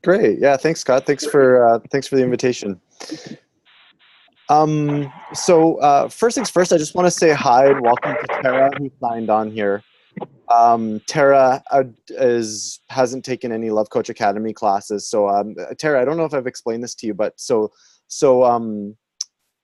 Great. Yeah, thanks, Scott. Thanks for the invitation. First things first, I just want to say hi and welcome to Tara, who signed on here. Tara hasn't taken any Love Coach Academy classes. Tara, I don't know if I've explained this to you, but so um,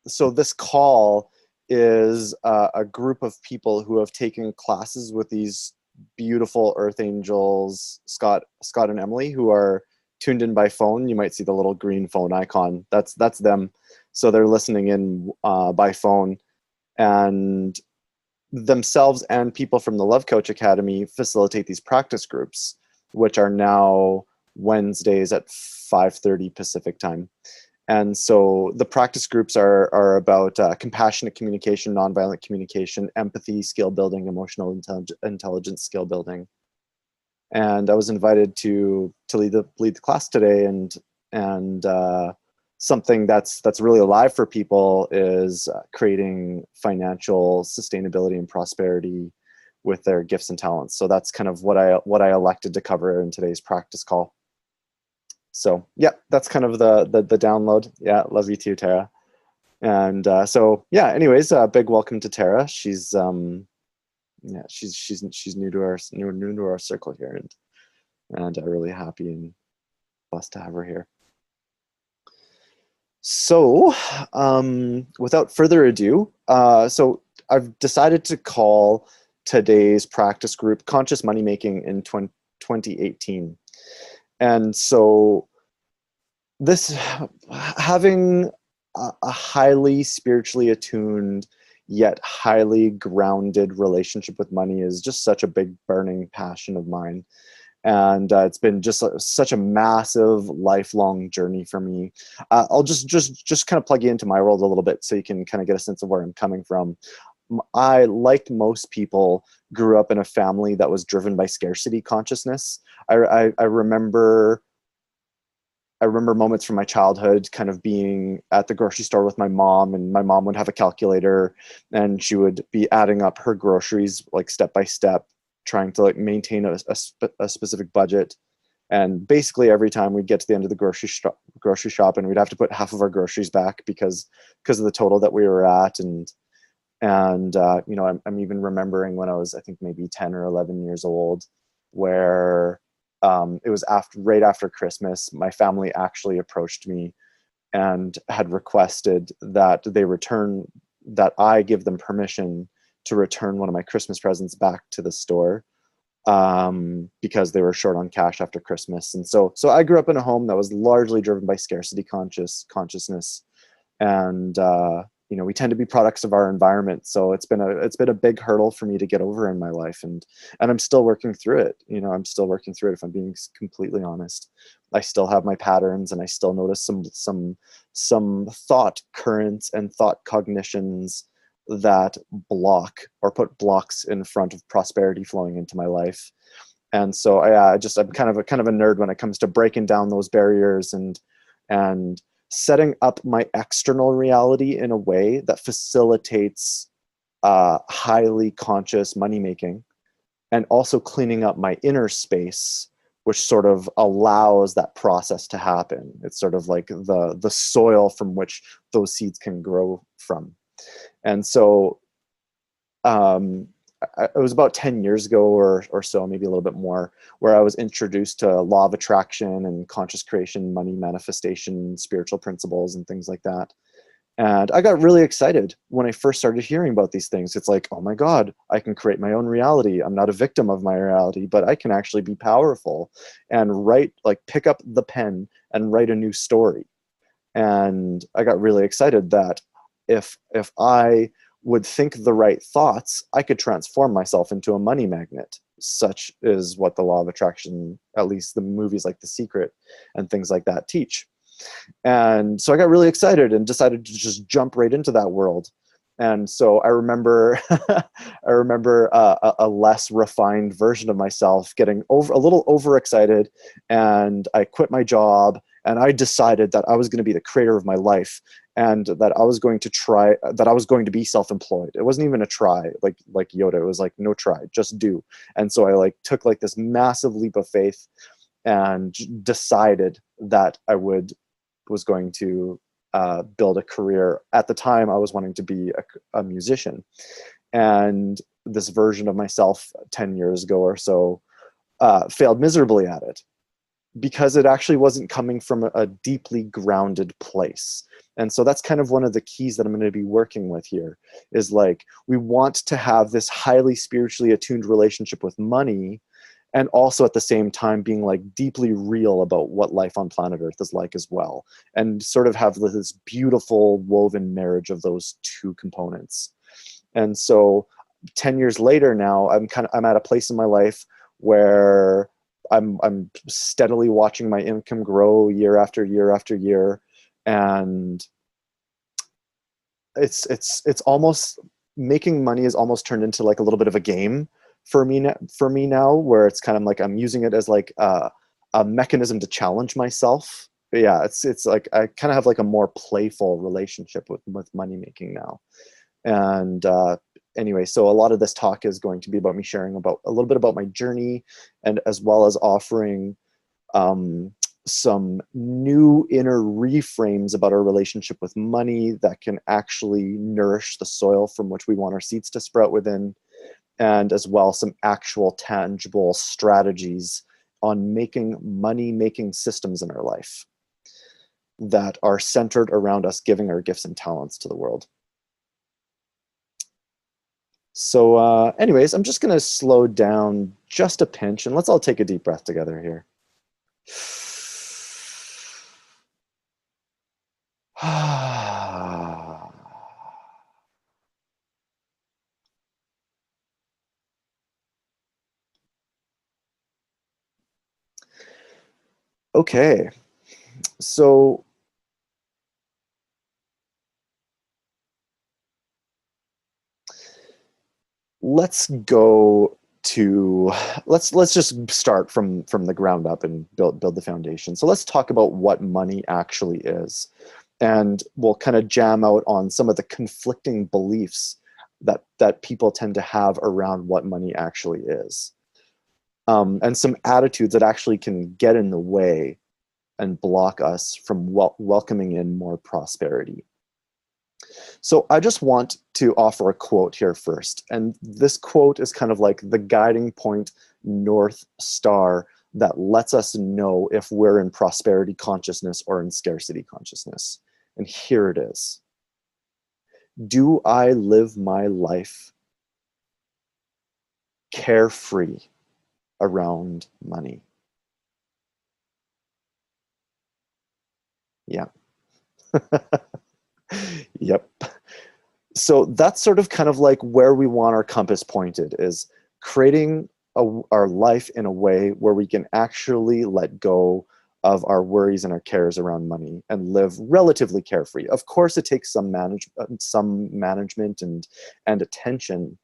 so this call is a group of people who have taken classes with these beautiful Earth Angels, Scott and Emily, who are tuned in by phone. You might see the little green phone icon. That's them. So they're listening in by phone, and themselves and people from the Love Coach Academy facilitate these practice groups, which are now Wednesdays at 5:30 Pacific time. And so the practice groups are about compassionate communication, nonviolent communication, empathy, skill building, emotional intelligence skill building. And I was invited to lead the class today, and something that's really alive for people is creating financial sustainability and prosperity with their gifts and talents. So that's kind of what I elected to cover in today's practice call. So yeah, that's kind of the download. Yeah, love you too, Tara. And anyways, big welcome to Tara. She's she's new to our circle here, and really happy and blessed to have her here. So without further ado, so I've decided to call today's practice group Conscious Money Making in 2018. And so this, having a highly spiritually attuned yet highly grounded relationship with money is just such a big burning passion of mine. And it's been just such a massive lifelong journey for me. I'll just kind of plug you into my world a little bit so you can kind of get a sense of where I'm coming from. I, like most people, grew up in a family that was driven by scarcity consciousness. I remember moments from my childhood kind of being at the grocery store with my mom, and my mom would have a calculator and she would be adding up her groceries like step by step, trying to like maintain a specific budget. And basically every time we'd get to the end of the grocery shop and we'd have to put half of our groceries back because of the total that we were at. And you know, I'm even remembering when I was, I think maybe 10 or 11 years old, where it was right after Christmas, my family actually approached me and had requested that I give them permission to return one of my Christmas presents back to the store, because they were short on cash after Christmas. And so I grew up in a home that was largely driven by scarcity consciousness. And you know, we tend to be products of our environment. So it's been a big hurdle for me to get over in my life, and I'm still working through it. You know, I'm still working through it, if I'm being completely honest. I still have my patterns, and I still notice some thought currents and thought cognitions that block or put blocks in front of prosperity flowing into my life. And so I'm kind of a nerd when it comes to breaking down those barriers and setting up my external reality in a way that facilitates highly conscious money making, and also cleaning up my inner space, which sort of allows that process to happen. It's sort of like the soil from which those seeds can grow from. And so it was about 10 years ago or so, maybe a little bit more, where I was introduced to law of attraction and conscious creation, money manifestation, spiritual principles, and things like that. And I got really excited when I first started hearing about these things. It's like, oh my God, I can create my own reality. I'm not a victim of my reality, but I can actually be powerful and pick up the pen and write a new story. And I got really excited that if I would think the right thoughts, I could transform myself into a money magnet. Such is what the law of attraction, at least the movies like The Secret and things like that, teach. And so I got really excited and decided to just jump right into that world. And so I remember a less refined version of myself getting a little overexcited, and I quit my job, and I decided that I was going to be the creator of my life, and that I was going to be self-employed. It wasn't even a try, like Yoda. It was like, no try, just do. And so I took this massive leap of faith, and decided that was going to build a career. At the time, I was wanting to be a musician, and this version of myself 10 years ago or so failed miserably at it, because it actually wasn't coming from a deeply grounded place. And so that's kind of one of the keys that I'm going to be working with here, is like, we want to have this highly spiritually attuned relationship with money, and also at the same time being like deeply real about what life on planet Earth is like as well, and sort of have this beautiful woven marriage of those two components. And so 10 years later now, I'm at a place in my life where I'm steadily watching my income grow year after year after year, and it's almost, making money is almost turned into like a little bit of a game for me now, where it's kind of like I'm using it as like a mechanism to challenge myself. But yeah, it's like I kind of have like a more playful relationship with money making now. And anyway, so a lot of this talk is going to be about me sharing about a little bit about my journey, and as well as offering some new inner reframes about our relationship with money that can actually nourish the soil from which we want our seeds to sprout within, and as well some actual tangible strategies on making money-making systems in our life that are centered around us giving our gifts and talents to the world. So anyways, I'm just going to slow down just a pinch, and let's all take a deep breath together here. Okay, so let's just start from the ground up and build the foundation. So let's talk about what money actually is, and we'll kind of jam out on some of the conflicting beliefs that people tend to have around what money actually is, and some attitudes that actually can get in the way and block us from welcoming in more prosperity. So I just want to offer a quote here first. And this quote is kind of like the guiding point, North Star, that lets us know if we're in prosperity consciousness or in scarcity consciousness. And here it is. Do I live my life carefree around money? Yeah. Yep. So that's sort of kind of like where we want our compass pointed, is creating our life in a way where we can actually let go of our worries and our cares around money and live relatively carefree. Of course, it takes some management and attention,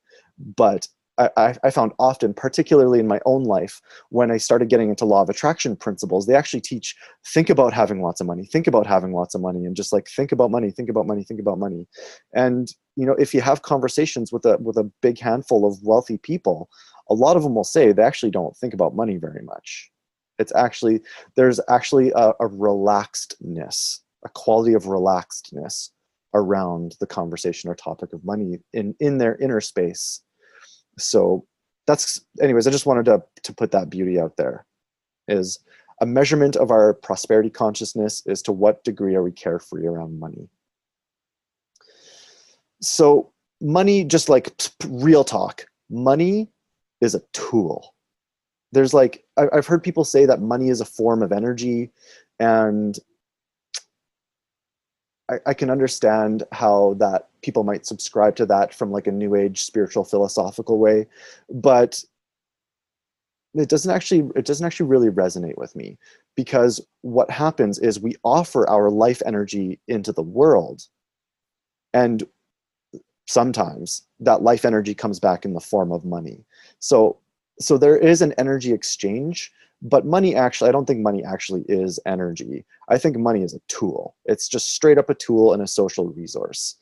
but I found often, particularly in my own life, when I started getting into law of attraction principles, they actually teach, think about having lots of money, think about having lots of money, and just like, think about money, think about money, think about money. And, you know, if you have conversations with a big handful of wealthy people, a lot of them will say they actually don't think about money very much. There's actually a relaxedness, a quality of relaxedness around the conversation or topic of money in their inner space. So anyways, I just wanted to put that beauty out there, is a measurement of our prosperity consciousness is to what degree are we carefree around money. So money, just like real talk, money is a tool. There's like, I've heard people say that money is a form of energy, and I can understand how that people might subscribe to that from like a new age spiritual philosophical way, but it doesn't actually really resonate with me, because what happens is we offer our life energy into the world, and sometimes that life energy comes back in the form of money. So there is an energy exchange, but money actually, I don't think money actually is energy. I think money is a tool. It's just straight up a tool and a social resource.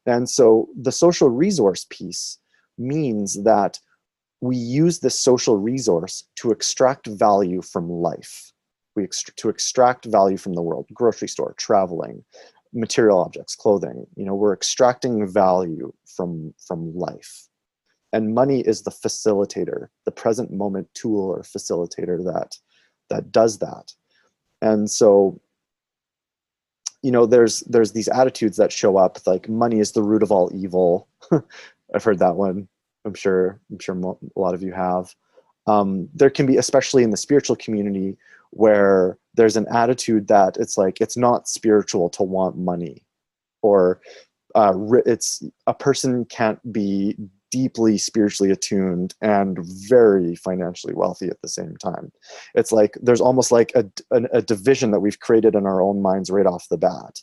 And so the social resource piece means that we use this social resource to extract value from life. To extract value from the world, grocery store, traveling, material objects, clothing. We're extracting value from life. And money is the facilitator, the present moment tool or facilitator that does that. And so, there's these attitudes that show up, like money is the root of all evil. I've heard that one. I'm sure a lot of you have. There can be, especially in the spiritual community, where there's an attitude that it's like, it's not spiritual to want money, or it's a person can't be deeply spiritually attuned and very financially wealthy at the same time. It's like there's almost like a division that we've created in our own minds right off the bat,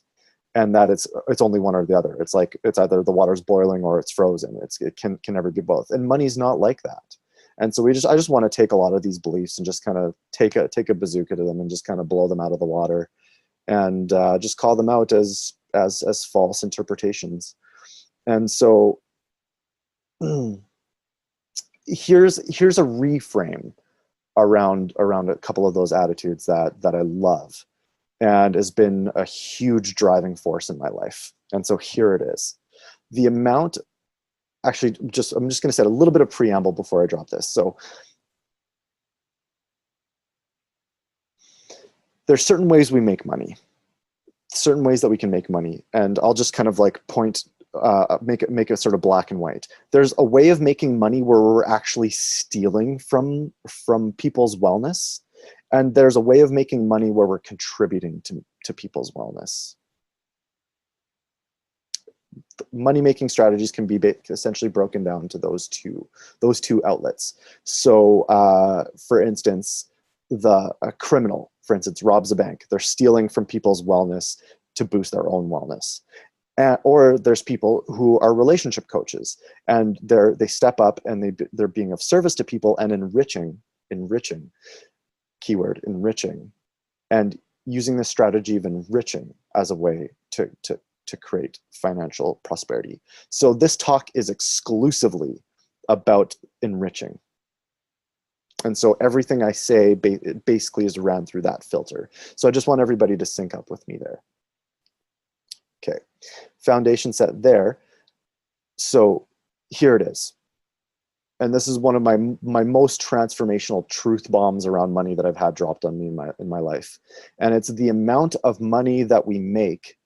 and that it's only one or the other. It's like it's either the water's boiling or it's frozen. It can never be both. And money's not like that. And so I just want to take a lot of these beliefs and just kind of take a bazooka to them and just kind of blow them out of the water, and just call them out as false interpretations. And so here's a reframe around a couple of those attitudes that I love and has been a huge driving force in my life. And so here it is. The amount, actually, I'm just going to say a little bit of preamble before I drop this. So there's certain ways we make money, certain ways that we can make money. And I'll just kind of like make it sort of black and white. There's a way of making money where we're actually stealing from people's wellness. And there's a way of making money where we're contributing to people's wellness. Money-making strategies can be essentially broken down to those two outlets. So for instance, a criminal, for instance, robs a bank. They're stealing from people's wellness to boost their own wellness. Or there's people who are relationship coaches, and they step up and they're being of service to people and enriching, keyword, enriching, and using the strategy of enriching as a way to create financial prosperity. So this talk is exclusively about enriching. And so everything I say basically is ran through that filter. So I just want everybody to sync up with me there. Okay, foundation set there. So here it is. And this is one of my most transformational truth bombs around money that I've had dropped on me in my life. And it's the amount of money that we make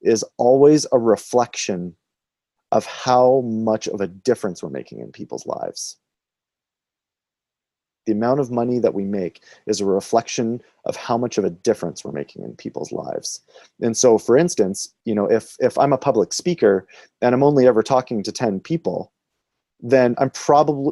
is always a reflection of how much of a difference we're making in people's lives. The amount of money that we make is a reflection of how much of a difference we're making in people's lives. And so, for instance, if I'm a public speaker and I'm only ever talking to 10 people, then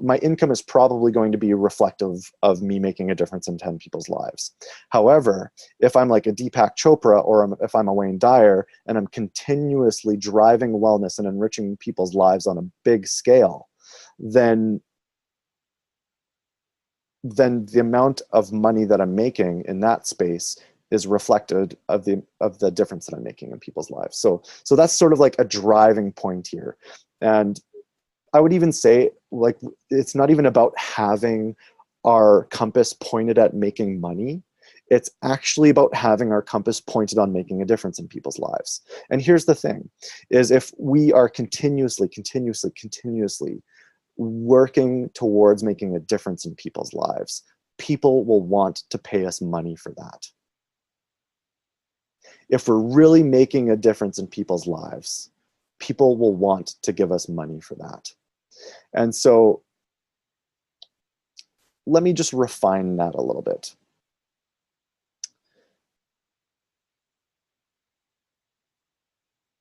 my income is probably going to be reflective of me making a difference in 10 people's lives. However, if I'm like a Deepak Chopra, or if I'm a Wayne Dyer and I'm continuously driving wellness and enriching people's lives on a big scale, then the amount of money that I'm making in that space is reflected of the difference that I'm making in people's lives. So that's sort of like a driving point here. And I would even say, like, it's not even about having our compass pointed at making money. It's actually about having our compass pointed on making a difference in people's lives. And here's the thing, is if we are continuously working towards making a difference in people's lives, people will want to pay us money for that. If we're really making a difference in people's lives, people will want to give us money for that. And so let me just refine that a little bit.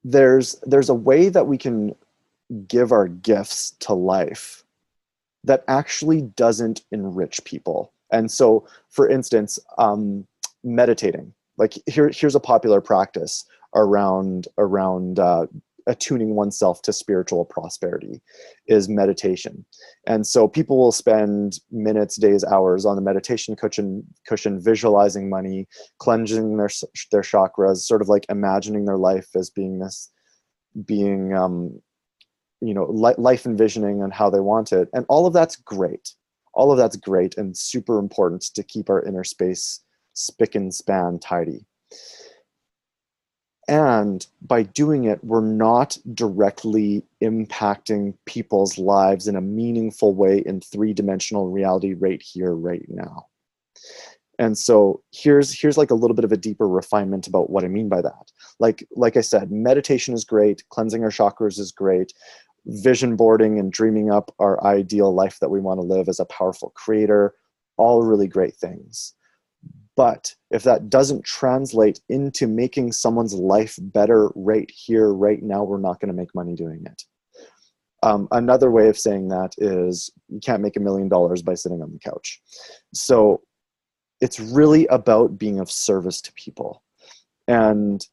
There's a way that we can give our gifts to life that actually doesn't enrich people. And so, for instance, meditating. Like here's a popular practice around attuning oneself to spiritual prosperity, is meditation. And so people will spend minutes, days, hours on the meditation cushion visualizing money, cleansing their chakras, sort of like imagining their life as being life envisioning and how they want it. And all of that's great. All of that's great and super important to keep our inner space spick and span tidy. And by doing it, we're not directly impacting people's lives in a meaningful way in three-dimensional reality right here, right now. And so here's like a little bit of a deeper refinement about what I mean by that. Like I said, meditation is great, cleansing our chakras is great, vision boarding and dreaming up our ideal life that we want to live as a powerful creator, all really great things. But if that doesn't translate into making someone's life better right here, right now, we're not going to make money doing it. Another way of saying that is you can't make $1 million by sitting on the couch. So it's really about being of service to people. And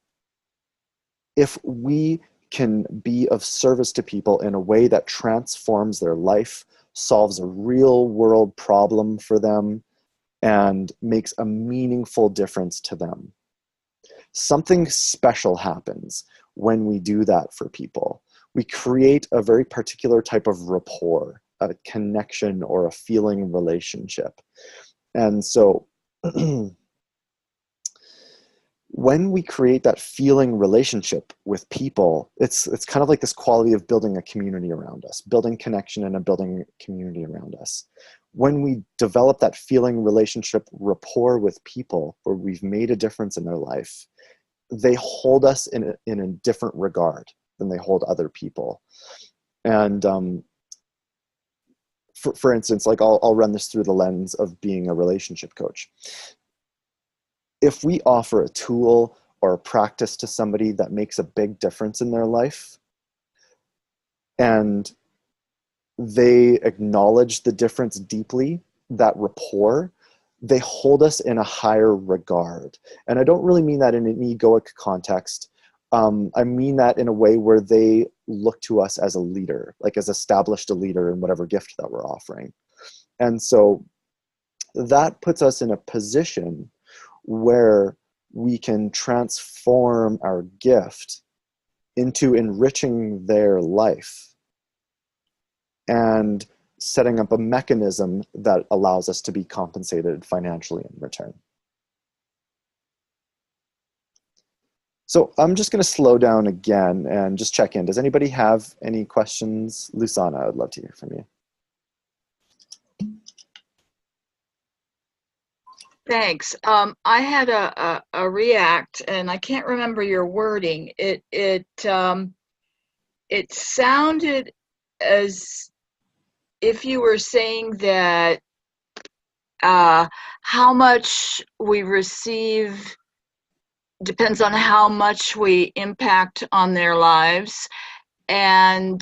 if we can be of service to people in a way that transforms their life, solves a real world problem for them, and makes a meaningful difference to them, something special happens when we do that for people. We create a very particular type of rapport, a connection, or a feeling relationship. And so when we create that feeling relationship with people, it's kind of like this quality of building a community around us, building connection and building a community around us. When we develop that feeling relationship rapport with people where we've made a difference in their life, they hold us in a different regard than they hold other people. And for instance, like I'll run this through the lens of being a relationship coach. If we offer a tool or a practice to somebody that makes a big difference in their life, and they acknowledge the difference deeply, that rapport, they hold us in a higher regard. And I don't really mean that in an egoic context. I mean that in a way where they look to us as a leader, like as established a leader in whatever gift that we're offering. And so that puts us in a position where we can transform our gift into enriching their life and setting up a mechanism that allows us to be compensated financially in return. So I'm just going to slow down again and just check in. Does anybody have any questions? Lusana, I'd love to hear from you. Thanks. I had a react, and I can't remember your wording. It sounded as if you were saying that how much we receive depends on how much we impact on their lives, and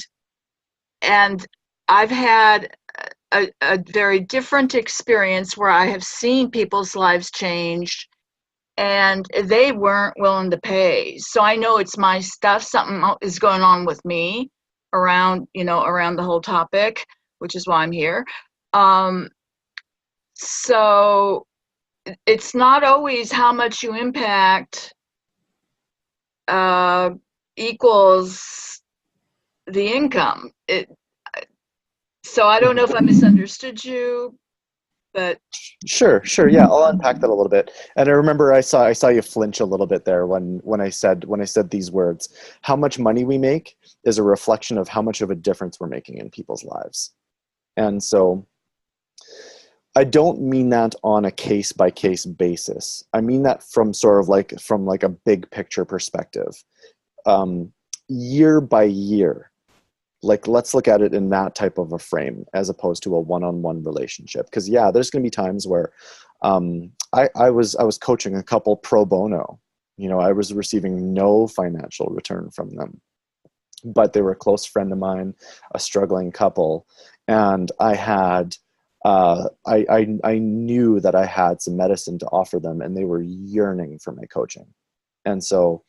I've had a very different experience where I have seen people's lives changed and they weren't willing to pay. So I know it's my stuff. Something is going on with me around the whole topic, which is why I'm here. So it's not always how much you impact equals the income. So I don't know if I misunderstood you, but Sure. Yeah, I'll unpack that a little bit. And I remember I saw you flinch a little bit there when I said these words. How much money we make is a reflection of how much of a difference we're making in people's lives. And so I don't mean that on a case by case basis. I mean that from a big picture perspective. Year by year. Like, let's look at it in that type of a frame as opposed to a one-on-one relationship. Because yeah, there's going to be times where I was coaching a couple pro bono. I was receiving no financial return from them, but they were a close friend of mine, a struggling couple, and I had I knew that I had some medicine to offer them, and they were yearning for my coaching, and so.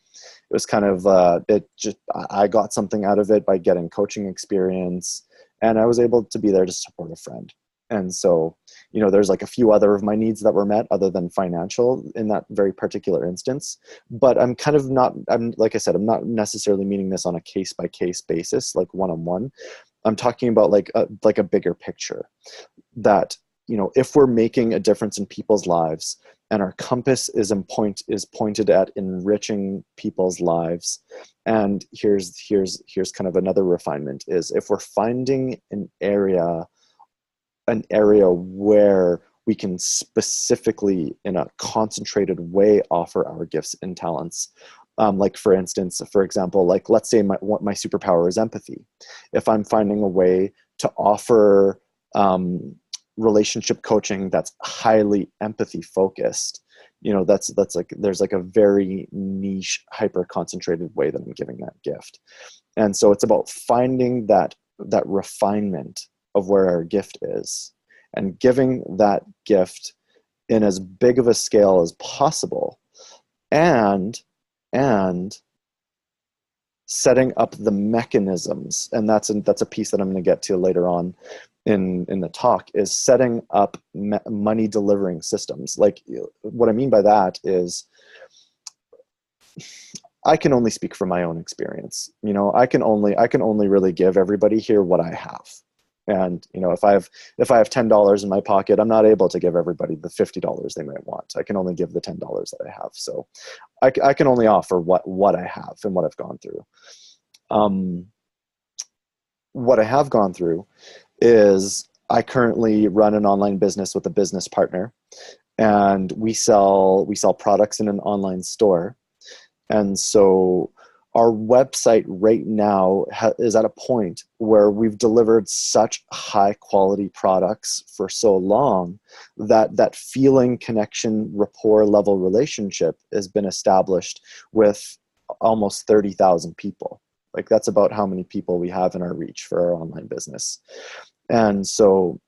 It was kind of, I got something out of it by getting coaching experience, and I was able to be there to support a friend. And so, you know, there's like a few other of my needs that were met other than financial in that very particular instance. But I'm kind of not, I'm like I said, I'm not necessarily meaning this on a case by case basis, like one-on-one. I'm talking about like a bigger picture that, you know, if we're making a difference in people's lives and our compass is pointed at enriching people's lives. And here's kind of another refinement is if we're finding an area where we can specifically in a concentrated way offer our gifts and talents. Like for instance, for example, like let's say my superpower is empathy. If I'm finding a way to offer relationship coaching that's highly empathy focused, you know, that's like, there's like a very niche, hyper concentrated way that I'm giving that gift. And so it's about finding that refinement of where our gift is and giving that gift in as big of a scale as possible, and setting up the mechanisms. And that's a piece that I'm going to get to later on in the talk, is setting up money delivering systems. Like what I mean by that is, I can only speak from my own experience. You know, I can only really give everybody here what I have. And, you know, if I have $10 in my pocket, I'm not able to give everybody the $50 they might want. I can only give the $10 that I have. So I can only offer what I have and what I've gone through. What I have gone through is I currently run an online business with a business partner, and we sell products in an online store. And so our website right now is at a point where we've delivered such high quality products for so long that feeling, connection, rapport level relationship has been established with almost 30,000 people. Like that's about how many people we have in our reach for our online business. And so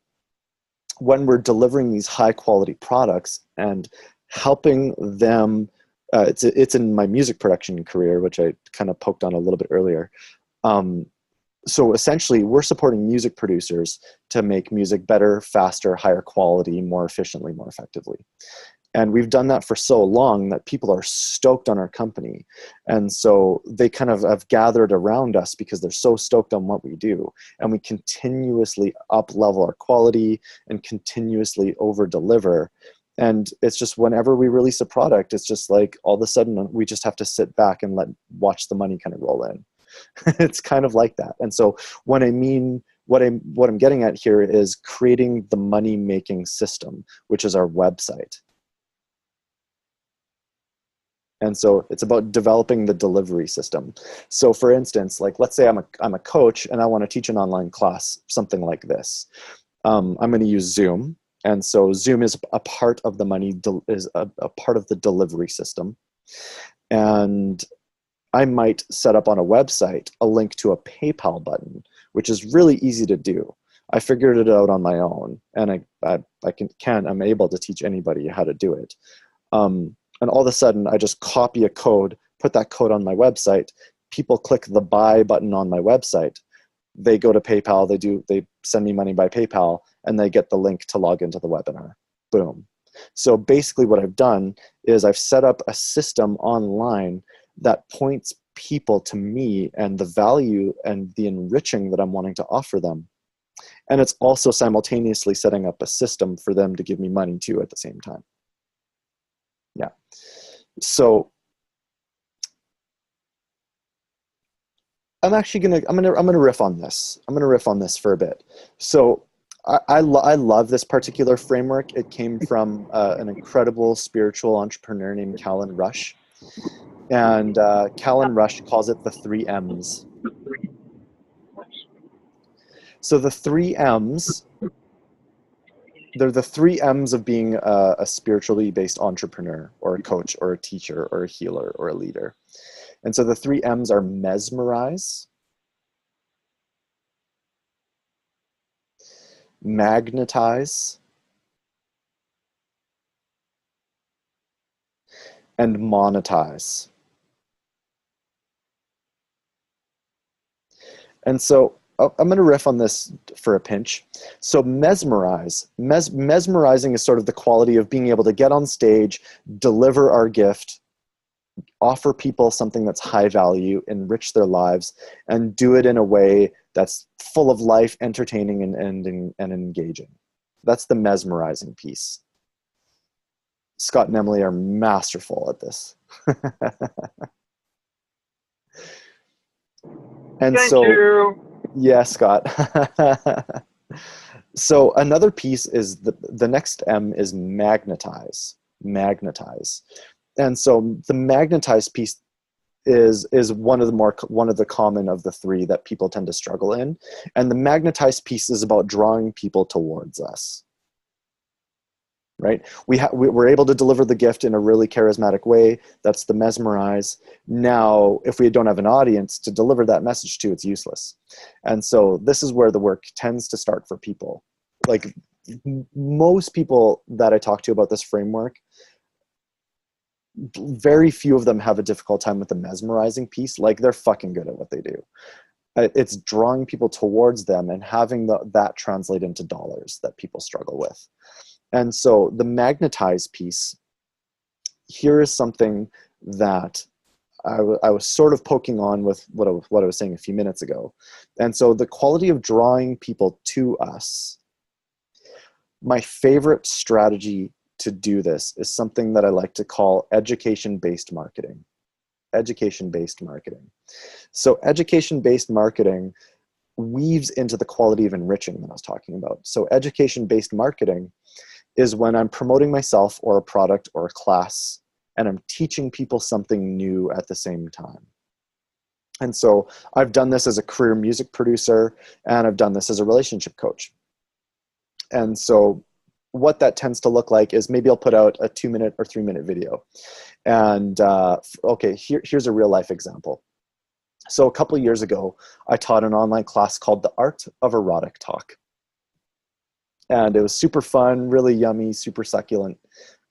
when we're delivering these high quality products and helping them, it's in my music production career, which I kind of poked on a little bit earlier. So essentially, we're supporting music producers to make music better, faster, higher quality, more efficiently, more effectively. And we've done that for so long that people are stoked on our company. And so they kind of have gathered around us because they're so stoked on what we do. And we continuously up level our quality and continuously over deliver. And it's just whenever we release a product, it's just like all of a sudden we just have to sit back and watch the money kind of roll in. It's kind of like that. And so what I'm getting at here is creating the money making system, which is our website. And so it's about developing the delivery system. So for instance, like let's say I'm a coach and I want to teach an online class, something like this. I'm going to use Zoom. And so Zoom is a part of the a part of the delivery system. And I might set up on a website a link to a PayPal button, which is really easy to do. I figured it out on my own, and I'm able to teach anybody how to do it. And all of a sudden, I just copy a code, put that code on my website. People click the buy button on my website. They go to PayPal. They send me money by PayPal, and they get the link to log into the webinar. Boom. So basically, what I've done is I've set up a system online that points people to me and the value and the enriching that I'm wanting to offer them. And it's also simultaneously setting up a system for them to give me money too at the same time. Yeah. So I'm gonna riff on this. I'm gonna riff on this for a bit. So I love this particular framework. It came from an incredible spiritual entrepreneur named Callan Rush. And Callan Rush calls it the 3 M's. So the 3 M's, they're the 3 M's of being a spiritually based entrepreneur or a coach or a teacher or a healer or a leader. And so the 3 M's are mesmerize, magnetize, and monetize. And so I'm going to riff on this for a pinch. So mesmerizing is sort of the quality of being able to get on stage, deliver our gift, offer people something that's high value, enrich their lives, and do it in a way that's full of life, entertaining, and engaging. That's the mesmerizing piece. Scott and Emily are masterful at this. And Thank so, you. yeah, Scott. So another piece is the next M is magnetize. Magnetize. And so the magnetized piece is one of the common of the three that people tend to struggle in. And the magnetized piece is about drawing people towards us. Right? We're able to deliver the gift in a really charismatic way. That's the mesmerize. Now, if we don't have an audience to deliver that message to, it's useless. And so this is where the work tends to start for people. Like most people that I talk to about this framework, very few of them have a difficult time with the mesmerizing piece. Like they're fucking good at what they do. It's drawing people towards them and having that translate into dollars that people struggle with. And so the magnetized piece, here is something that I was sort of poking on with what I was saying a few minutes ago. And so the quality of drawing people to us, my favorite strategy to do this is something that I like to call education-based marketing. Education-based marketing. So education-based marketing weaves into the quality of enriching that I was talking about. So education-based marketing is when I'm promoting myself or a product or a class, and I'm teaching people something new at the same time. And so I've done this as a career music producer, and I've done this as a relationship coach. And so what that tends to look like is maybe I'll put out a 2-minute or 3-minute video. And okay, here's a real life example. So a couple of years ago, I taught an online class called The Art of Erotic Talk. And it was super fun, really yummy, super succulent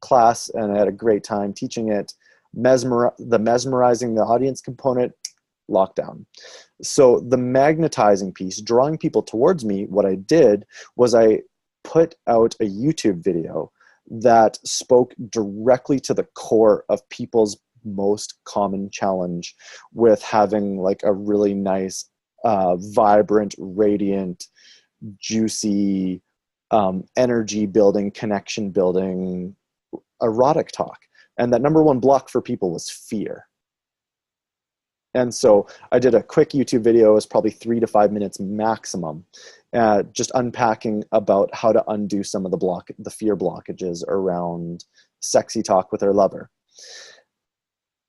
class, and I had a great time teaching it. The mesmerizing the audience component, lockdown. So the magnetizing piece, drawing people towards me, what I did was I put out a YouTube video that spoke directly to the core of people's most common challenge with having like a really nice, vibrant, radiant, juicy, energy building, connection building, erotic talk. And that number one block for people was fear. And so I did a quick YouTube video. It was probably 3 to 5 minutes maximum, just unpacking about how to undo some of the fear blockages around sexy talk with their lover.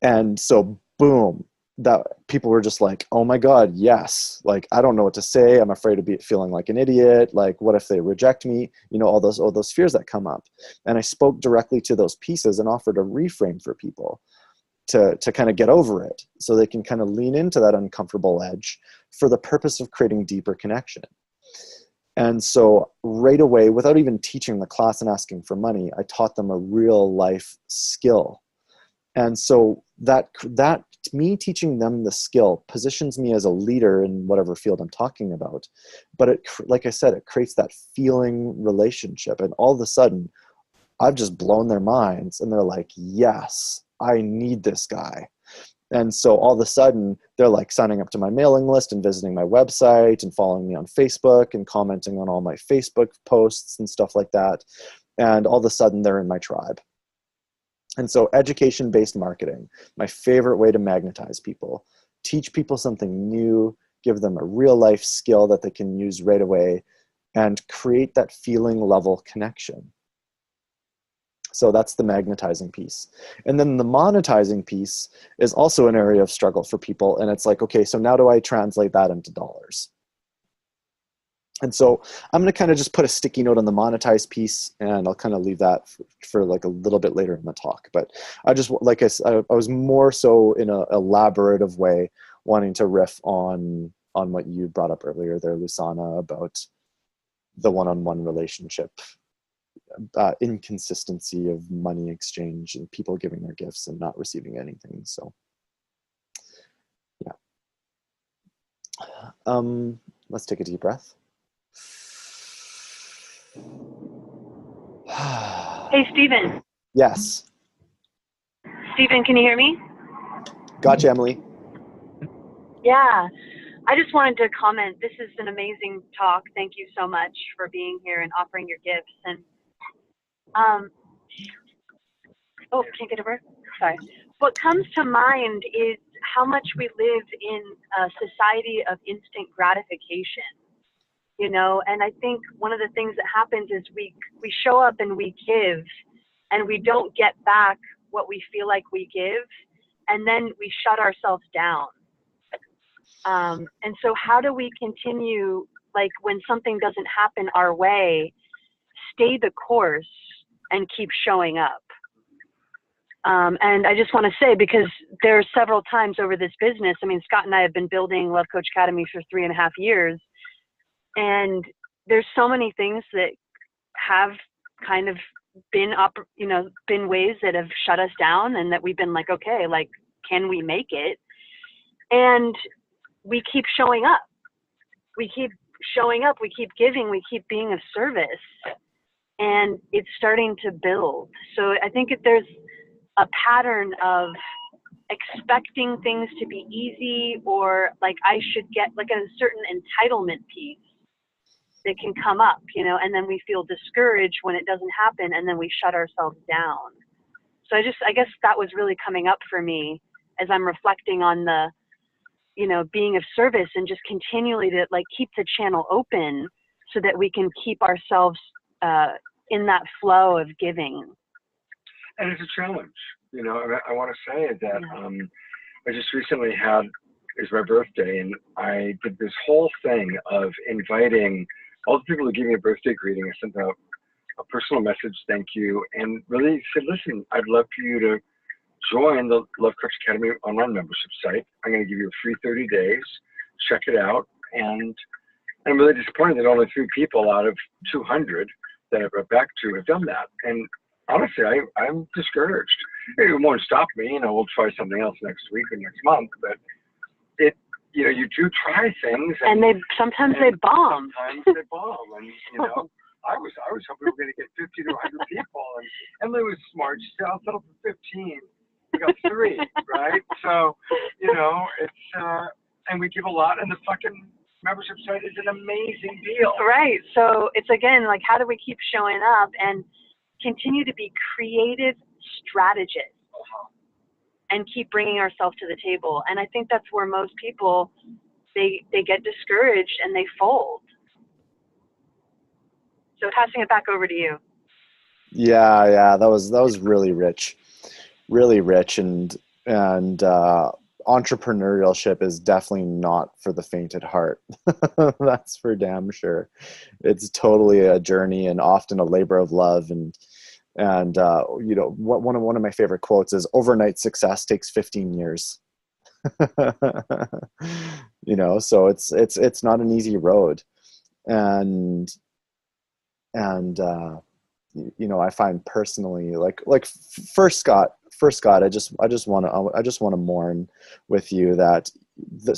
And so boom, that people were just like, oh my God, yes. Like, I don't know what to say. I'm afraid of feeling like an idiot. Like, what if they reject me? You know, all those fears that come up. And I spoke directly to those pieces and offered a reframe for people to kind of get over it, so they can kind of lean into that uncomfortable edge for the purpose of creating deeper connection. And so right away, without even teaching the class and asking for money, I taught them a real life skill. And so that me teaching them the skill positions me as a leader in whatever field I'm talking about. But it, like I said, it creates that feeling relationship. And all of a sudden, I've just blown their minds, and they're like, yes, I need this guy. And so all of a sudden, they're like signing up to my mailing list and visiting my website and following me on Facebook and commenting on all my Facebook posts and stuff like that. And all of a sudden, they're in my tribe. And so education-based marketing, my favorite way to magnetize people. Teach people something new, give them a real life skill that they can use right away, and create that feeling level connection. So that's the magnetizing piece. And then the monetizing piece is also an area of struggle for people. And it's like, okay, so now do I translate that into dollars? And so I'm going to kind of just put a sticky note on the monetized piece, and I'll kind of leave that for like a little bit later in the talk. But I just, like I said, I was more so in an elaborative way wanting to riff on what you brought up earlier there, Lusana, about the one-on-one relationship, inconsistency of money exchange and people giving their gifts and not receiving anything. So yeah. Let's take a deep breath. Hey, Stephen. Yes. Stephen, can you hear me? Gotcha, Emily. Yeah. I just wanted to comment. This is an amazing talk. Thank you so much for being here and offering your gifts. And oh, can't get over. Sorry. What comes to mind is how much we live in a society of instant gratification. You know, and I think one of the things that happens is we show up and we give, and we don't get back what we feel like we give, and then we shut ourselves down. And so how do we continue, like when something doesn't happen our way, stay the course and keep showing up? And I just want to say, because there are several times over this business, I mean, Scott and I have been building Love Coach Academy for 3.5 years, and there's so many things that have kind of been been ways that have shut us down, and that we've been like, okay, like, can we make it? And we keep showing up. We keep showing up. We keep giving. We keep being of service. And it's starting to build. So I think if there's a pattern of expecting things to be easy, or like I should get like a certain entitlement piece that can come up, you know, and then we feel discouraged when it doesn't happen, and then we shut ourselves down. So I guess that was really coming up for me as I'm reflecting on the, you know, being of service, and just continually to like keep the channel open so that we can keep ourselves in that flow of giving. And it's a challenge, you know. I want to say that I just recently had, it was my birthday, and I did this whole thing of inviting all the people who gave me a birthday greeting. I sent out a personal message, thank you, and really said, listen, I'd love for you to join the Love Coach Academy online membership site. I'm going to give you a free 30 days. Check it out. And I'm really disappointed that only 3 people out of 200 that I've got back to have done that. And honestly, I'm discouraged. It won't stop me. You know, we'll try something else next week or next month. But it, you know, you do try things, and sometimes they bomb. Sometimes they bomb, and you know, I was hoping we were going to get 50 to 100 people, and Emily was smart. She said, "I'll settle for 15." We got 3, right? So, you know, it's and we give a lot, and the fucking membership site is an amazing deal. Right. So it's, again, like, how do we keep showing up and continue to be creative strategists and keep bringing ourselves to the table? And I think that's where most people, they get discouraged and they fold. So passing it back over to you. Yeah, that was really rich, and entrepreneurship is definitely not for the faint at heart. That's for damn sure. It's totally a journey, and often a labor of love. And you know, one of my favorite quotes is, overnight success takes 15 years. You know, so it's not an easy road. And you know, I find personally, like first Scott, I just want to mourn with you that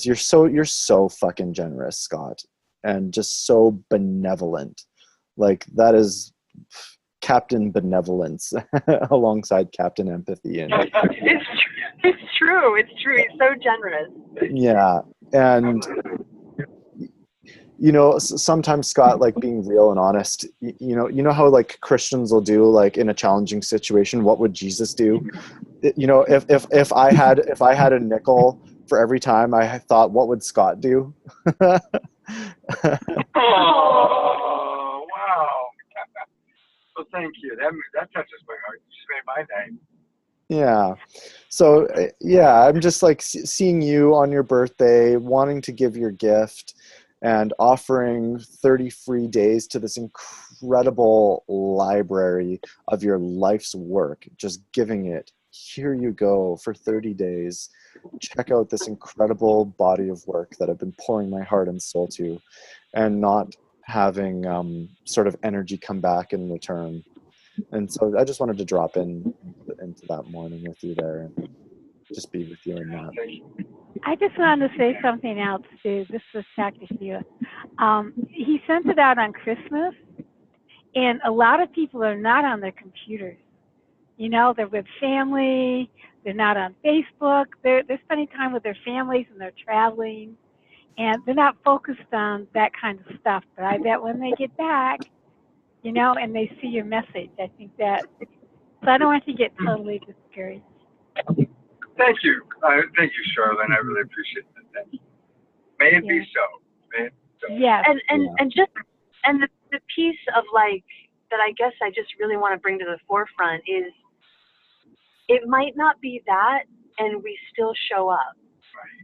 you're so fucking generous, Scott, and just so benevolent. Like, that is Captain Benevolence alongside Captain Empathy. And it's true. He's so generous. Yeah. And you know, sometimes, Scott, like, being real and honest, you know how like Christians will do, like, in a challenging situation, what would Jesus do? You know, if I had a nickel for every time I thought, what would Scott do? Oh, wow. Well, thank you. That touches my heart. You just made my day. Yeah. So, yeah, I'm just like seeing you on your birthday, wanting to give your gift, and offering 30 free days to this incredible library of your life's work, just giving it, here you go for 30 days. Check out this incredible body of work that I've been pouring my heart and soul to, and not having sort of energy come back in return. And so I just wanted to drop into that morning with you there, and just be with you in that. I just wanted to say something else, too. This was Dr. Sheila. He sent it out on Christmas, and a lot of people are not on their computers. You know, they're with family. They're not on Facebook. They're spending time with their families, and they're traveling, and they're not focused on that kind of stuff. But I bet when they get back, you know, and they see your message, I think that. So I don't want you to get totally discouraged. Thank you. Thank you, Charlene. I really appreciate that. Thank you. May it be so. May it be so. Yes. And the piece of like that I guess I just really want to bring to the forefront is it might not be that and we still show up.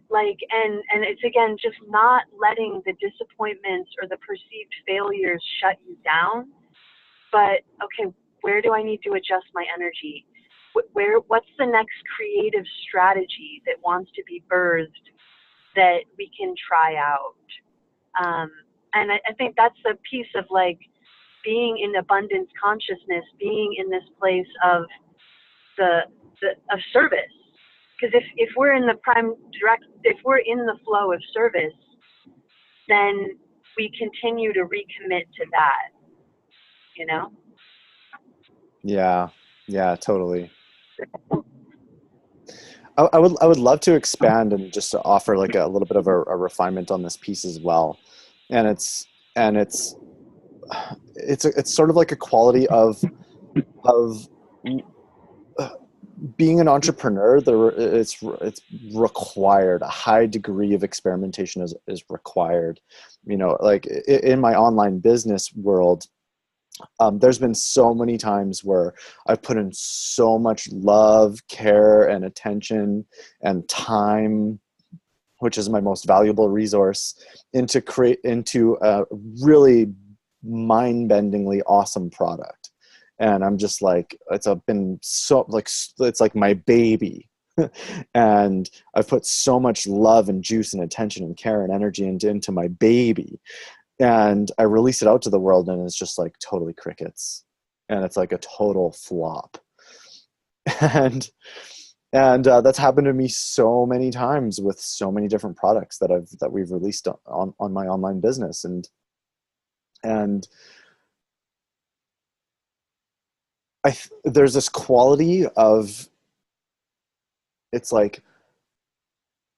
Like and it's again just not letting the disappointments or the perceived failures shut you down, but okay, where do I need to adjust my energy? What's the next creative strategy that wants to be birthed that we can try out? And I think that's the piece of like being in abundance consciousness, being in this place of of service. Because if we're in the if we're in the flow of service, then we continue to recommit to that, you know? Yeah, totally. I would love to expand and just to offer like a little bit of a refinement on this piece as well, and it's sort of like a quality of being an entrepreneur. It's required. A high degree of experimentation is required. You know, like in my online business world, there's been so many times where I've put in so much love, care, and attention and time, which is my most valuable resource, into a really mind-bendingly awesome product. And I'm just like, it's like my baby. And I've put so much love and juice and attention and care and energy into my baby. And I release it out to the world and it's just like totally crickets. And it's like a total flop. And that's happened to me so many times with so many different products that we've released on my online business. And there's this quality of, it's like,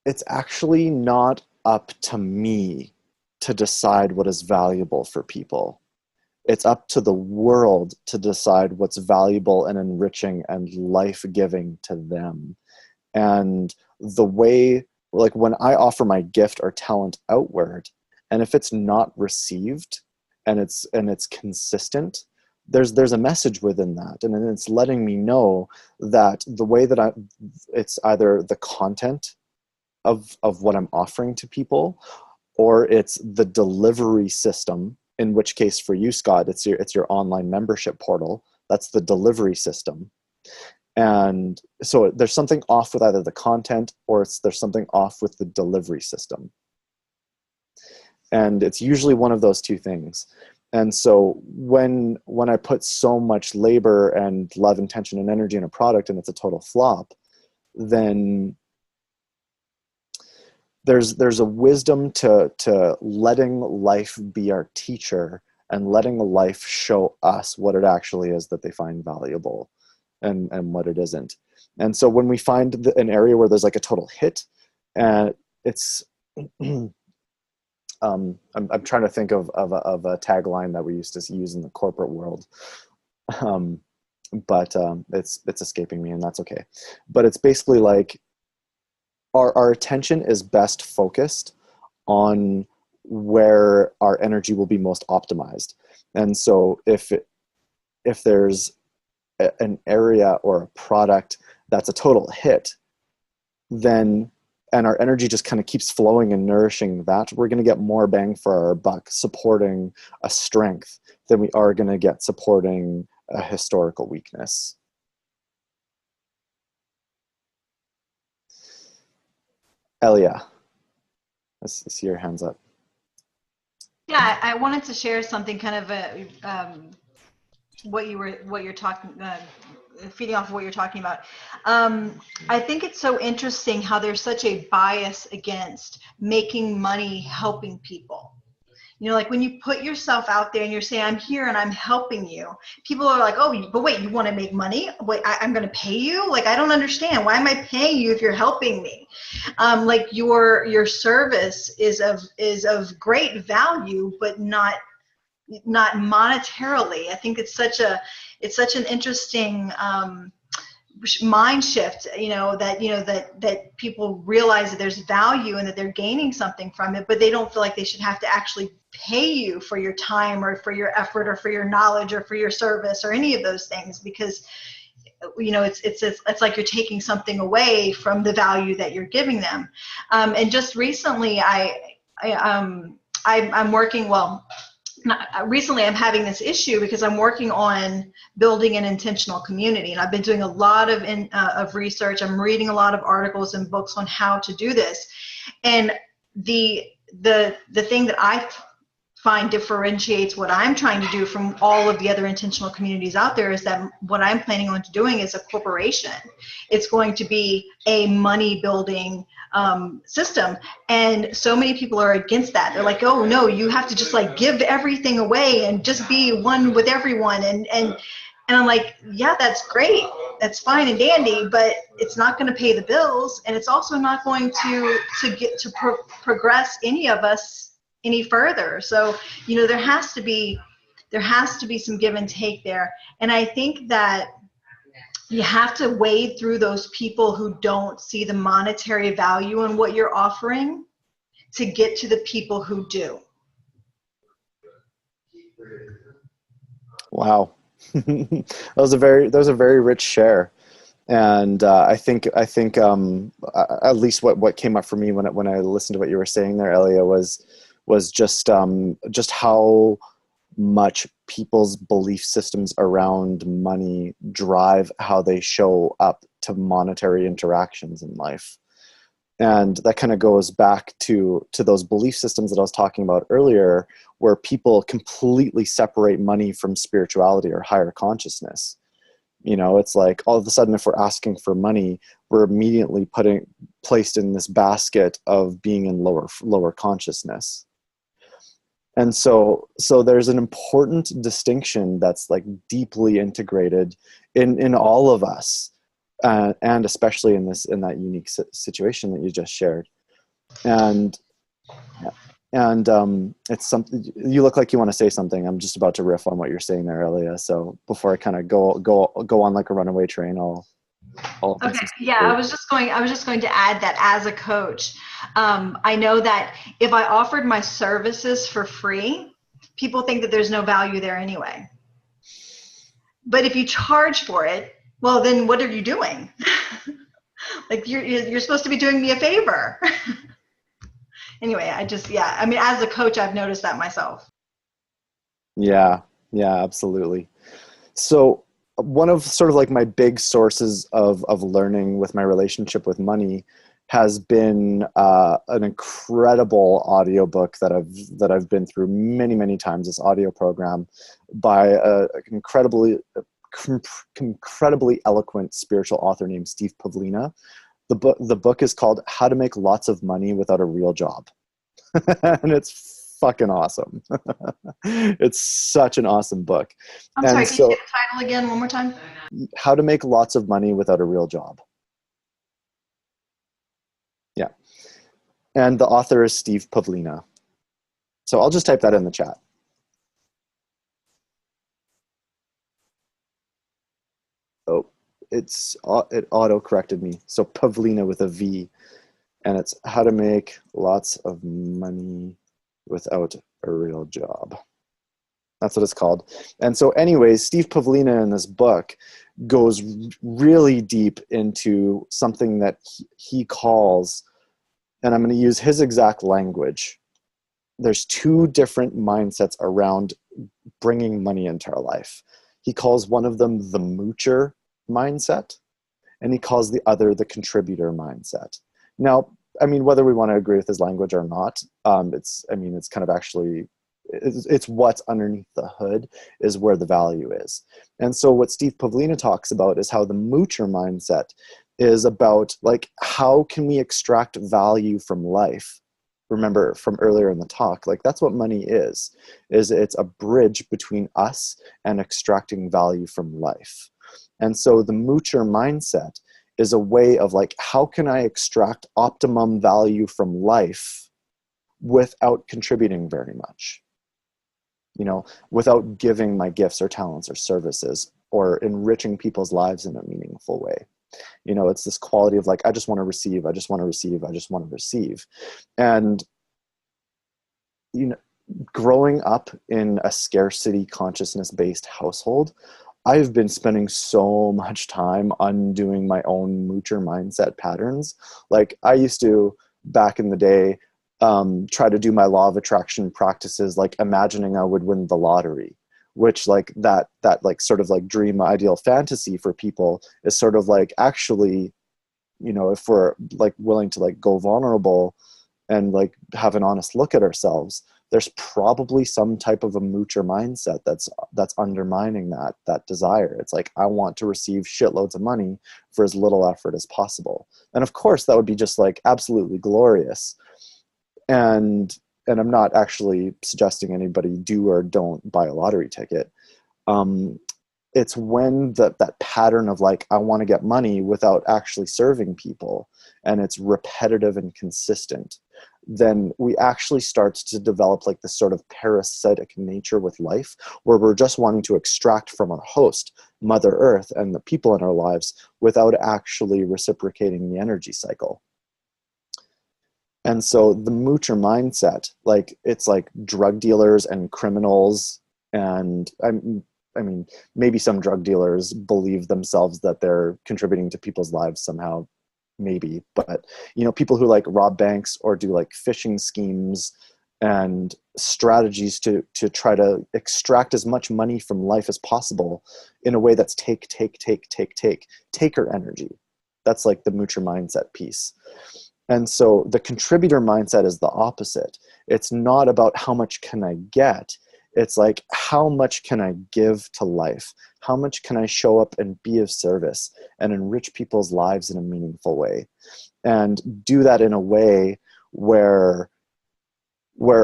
it's actually not up to me to decide what is valuable for people. It's up to the world to decide what's valuable and enriching and life-giving to them. And the way, like when I offer my gift or talent outward, and if it's not received and it's consistent, there's a message within that. And then it's letting me know that the way that it's either the content of what I'm offering to people, or it's the delivery system, in which case for you, Scott, it's your online membership portal. That's the delivery system. And so there's something off with either the content or there's something off with the delivery system. And it's usually one of those two things. And so when I put so much labor and love, intention, and energy in a product and it's a total flop, then there's a wisdom to letting life be our teacher and letting life show us what it actually is that they find valuable and what it isn't. And so when we find an area where there's like a total hit, and it's I'm trying to think of a tagline that we used to use in the corporate world, but it's escaping me, and that's okay. But it's basically like our attention is best focused on where our energy will be most optimized. And so if there's an area or a product that's a total hit, then, and our energy just kind of keeps flowing and nourishing that, we're going to get more bang for our buck supporting a strength than we are going to get supporting a historical weakness. Elia, I see your hands up. Yeah, I wanted to share something kind of what you're talking feeding off of what you're talking about. I think it's so interesting how there's such a bias against making money helping people. You know, like when you put yourself out there and you're saying, I'm here and I'm helping you, people are like, oh, but wait, you want to make money? Wait, I'm going to pay you? Like, I don't understand. Why am I paying you if you're helping me? Like your service is of great value, but not monetarily. I think it's such an interesting mind shift, that people realize that there's value and that they're gaining something from it, but they don't feel like they should have to actually pay you for your time or for your effort or for your knowledge or for your service or any of those things, because it's like you're taking something away from the value that you're giving them. And just recently I'm working, recently I'm having this issue because I'm working on building an intentional community, and I've been doing a lot of research. I'm reading a lot of articles and books on how to do this. And the thing that I find differentiates what I'm trying to do from all of the other intentional communities out there is that what I'm planning on doing is a corporation. It's going to be a money building system, and so many people are against that. They're like, oh no, you have to just like give everything away and just be one with everyone, and I'm like, yeah, that's great, that's fine and dandy, but it's not going to pay the bills, and it's also not going to get to progress any of us any further. So there has to be some give and take there, and I think that you have to wade through those people who don't see the monetary value in what you're offering to get to the people who do. Wow. that was a very rich share. And I think at least what came up for me when I listened to what you were saying there, Elia, was just how much people's belief systems around money drive how they show up to monetary interactions in life. And that kind of goes back to those belief systems that I was talking about earlier, where people completely separate money from spirituality or higher consciousness. It's like all of a sudden, if we're asking for money, we're immediately placed in this basket of being in lower consciousness. And so there's an important distinction that's like deeply integrated in all of us, and especially in that unique situation that you just shared. And it's something. You look like you want to say something. I'm just about to riff on what you're saying there, Elia. So before I kind of go on like a runaway train, I'll okay. Yeah, I was just going to add that as a coach, I know that if I offered my services for free, people think that there's no value there anyway. But if you charge for it, well, then what are you doing? Like you're supposed to be doing me a favor. Anyway, as a coach, I've noticed that myself. Yeah, absolutely. So one of sort of like my big sources of learning with my relationship with money has been an incredible audiobook that I've been through many, many times, this audio program by an incredibly eloquent spiritual author named Steve Pavlina. The book is called How to Make Lots of Money Without a Real Job. And it's fucking awesome. It's such an awesome book. I'm sorry, can you say the title again one more time? How to Make Lots of Money Without a Real Job. Yeah. And the author is Steve Pavlina. So I'll just type that in the chat. Oh, it auto-corrected me. So Pavlina with a V. And it's How to Make Lots of Money Without a Real Job. That's what it's called. And so anyways, Steve Pavlina in this book goes really deep into something that he calls, and I'm going to use his exact language, there's two different mindsets around bringing money into our life. He calls one of them the moocher mindset, and he calls the other the contributor mindset. Now, I mean, whether we want to agree with his language or not, it's kind of actually it's what's underneath the hood is where the value is. And so what Steve Pavlina talks about is how the moocher mindset is about like, how can we extract value from life? Remember from earlier in the talk, like that's what money is it's a bridge between us and extracting value from life. And so the moocher mindset is a way of like, how can I extract optimum value from life without contributing very much? You know, without giving my gifts or talents or services or enriching people's lives in a meaningful way. You know, it's this quality of like, I just want to receive, I just want to receive, I just want to receive. And, you know, growing up in a scarcity consciousness-based household, I've been spending so much time undoing my own moocher mindset patterns. Like I used to, back in the day, try to do my law of attraction practices, like imagining I would win the lottery, which like that like sort of like dream ideal fantasy for people is sort of like, actually, you know, if we're like willing to like go vulnerable and like have an honest look at ourselves, there's probably some type of a moocher mindset that's undermining that desire. It's like, I want to receive shitloads of money for as little effort as possible. And of course that would be just like absolutely glorious. And I'm not actually suggesting anybody do or don't buy a lottery ticket. It's when that pattern of like, I want to get money without actually serving people, and it's repetitive and consistent, then we actually start to develop like this sort of parasitic nature with life, where we're just wanting to extract from our host, Mother Earth, and the people in our lives without actually reciprocating the energy cycle. And so the moocher mindset, like it's like drug dealers and criminals, and I mean, maybe some drug dealers believe themselves that they're contributing to people's lives somehow, maybe, but you know, people who like rob banks or do like phishing schemes and strategies to try to extract as much money from life as possible in a way that's taker energy. That's like the moocher mindset piece. And so the contributor mindset is the opposite. It's not about how much can I get. It's like, how much can I give to life? How much can I show up and be of service and enrich people's lives in a meaningful way? And do that in a way where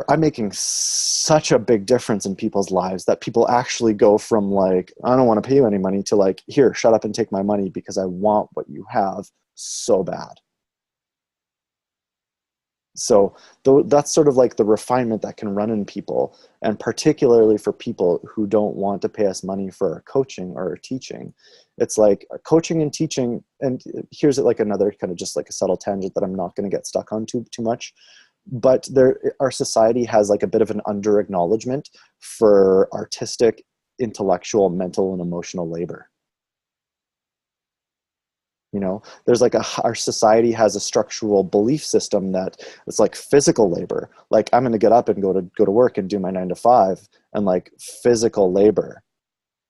I'm making such a big difference in people's lives that people actually go from like, I don't want to pay you any money, to like, here, shut up and take my money because I want what you have so bad. So that's sort of like the refinement that can run in people, and particularly for people who don't want to pay us money for our coaching or our teaching. It's like coaching and teaching, and here's like another kind of just like a subtle tangent that I'm not going to get stuck on too much, but our society has like a bit of an under acknowledgement for artistic, intellectual, mental, and emotional labor. You know, there's like our society has a structural belief system that it's like physical labor. Like I'm going to get up and go to work and do my 9 to 5, and like physical labor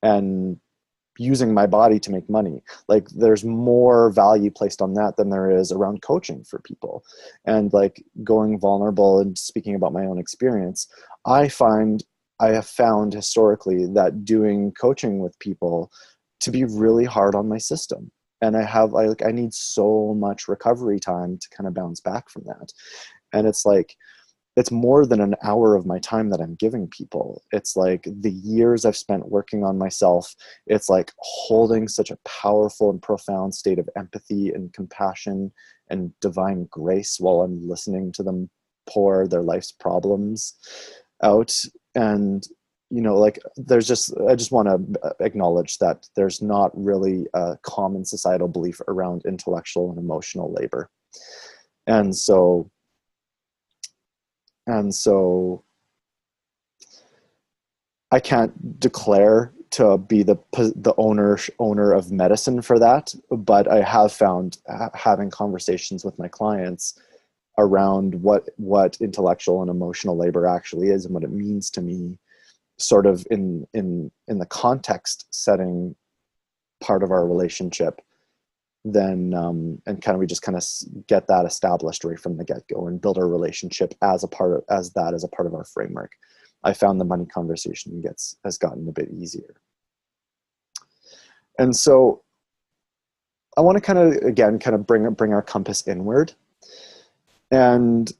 and using my body to make money. Like there's more value placed on that than there is around coaching for people. And like going vulnerable and speaking about my own experience, I have found historically that doing coaching with people to be really hard on my system. And I need so much recovery time to kind of bounce back from that. And it's like, it's more than an hour of my time that I'm giving people. It's like the years I've spent working on myself. It's like holding such a powerful and profound state of empathy and compassion and divine grace while I'm listening to them pour their life's problems out. And you know, like I just want to acknowledge that there's not really a common societal belief around intellectual and emotional labor. And so I can't declare to be the owner of medicine for that, but I have found having conversations with my clients around what intellectual and emotional labor actually is and what it means to me, sort of in the context setting part of our relationship, then and kind of we just kind of get that established right from the get-go and build our relationship as a part of our framework. I found the money conversation has gotten a bit easier. And so I want to kind of bring our compass inward, and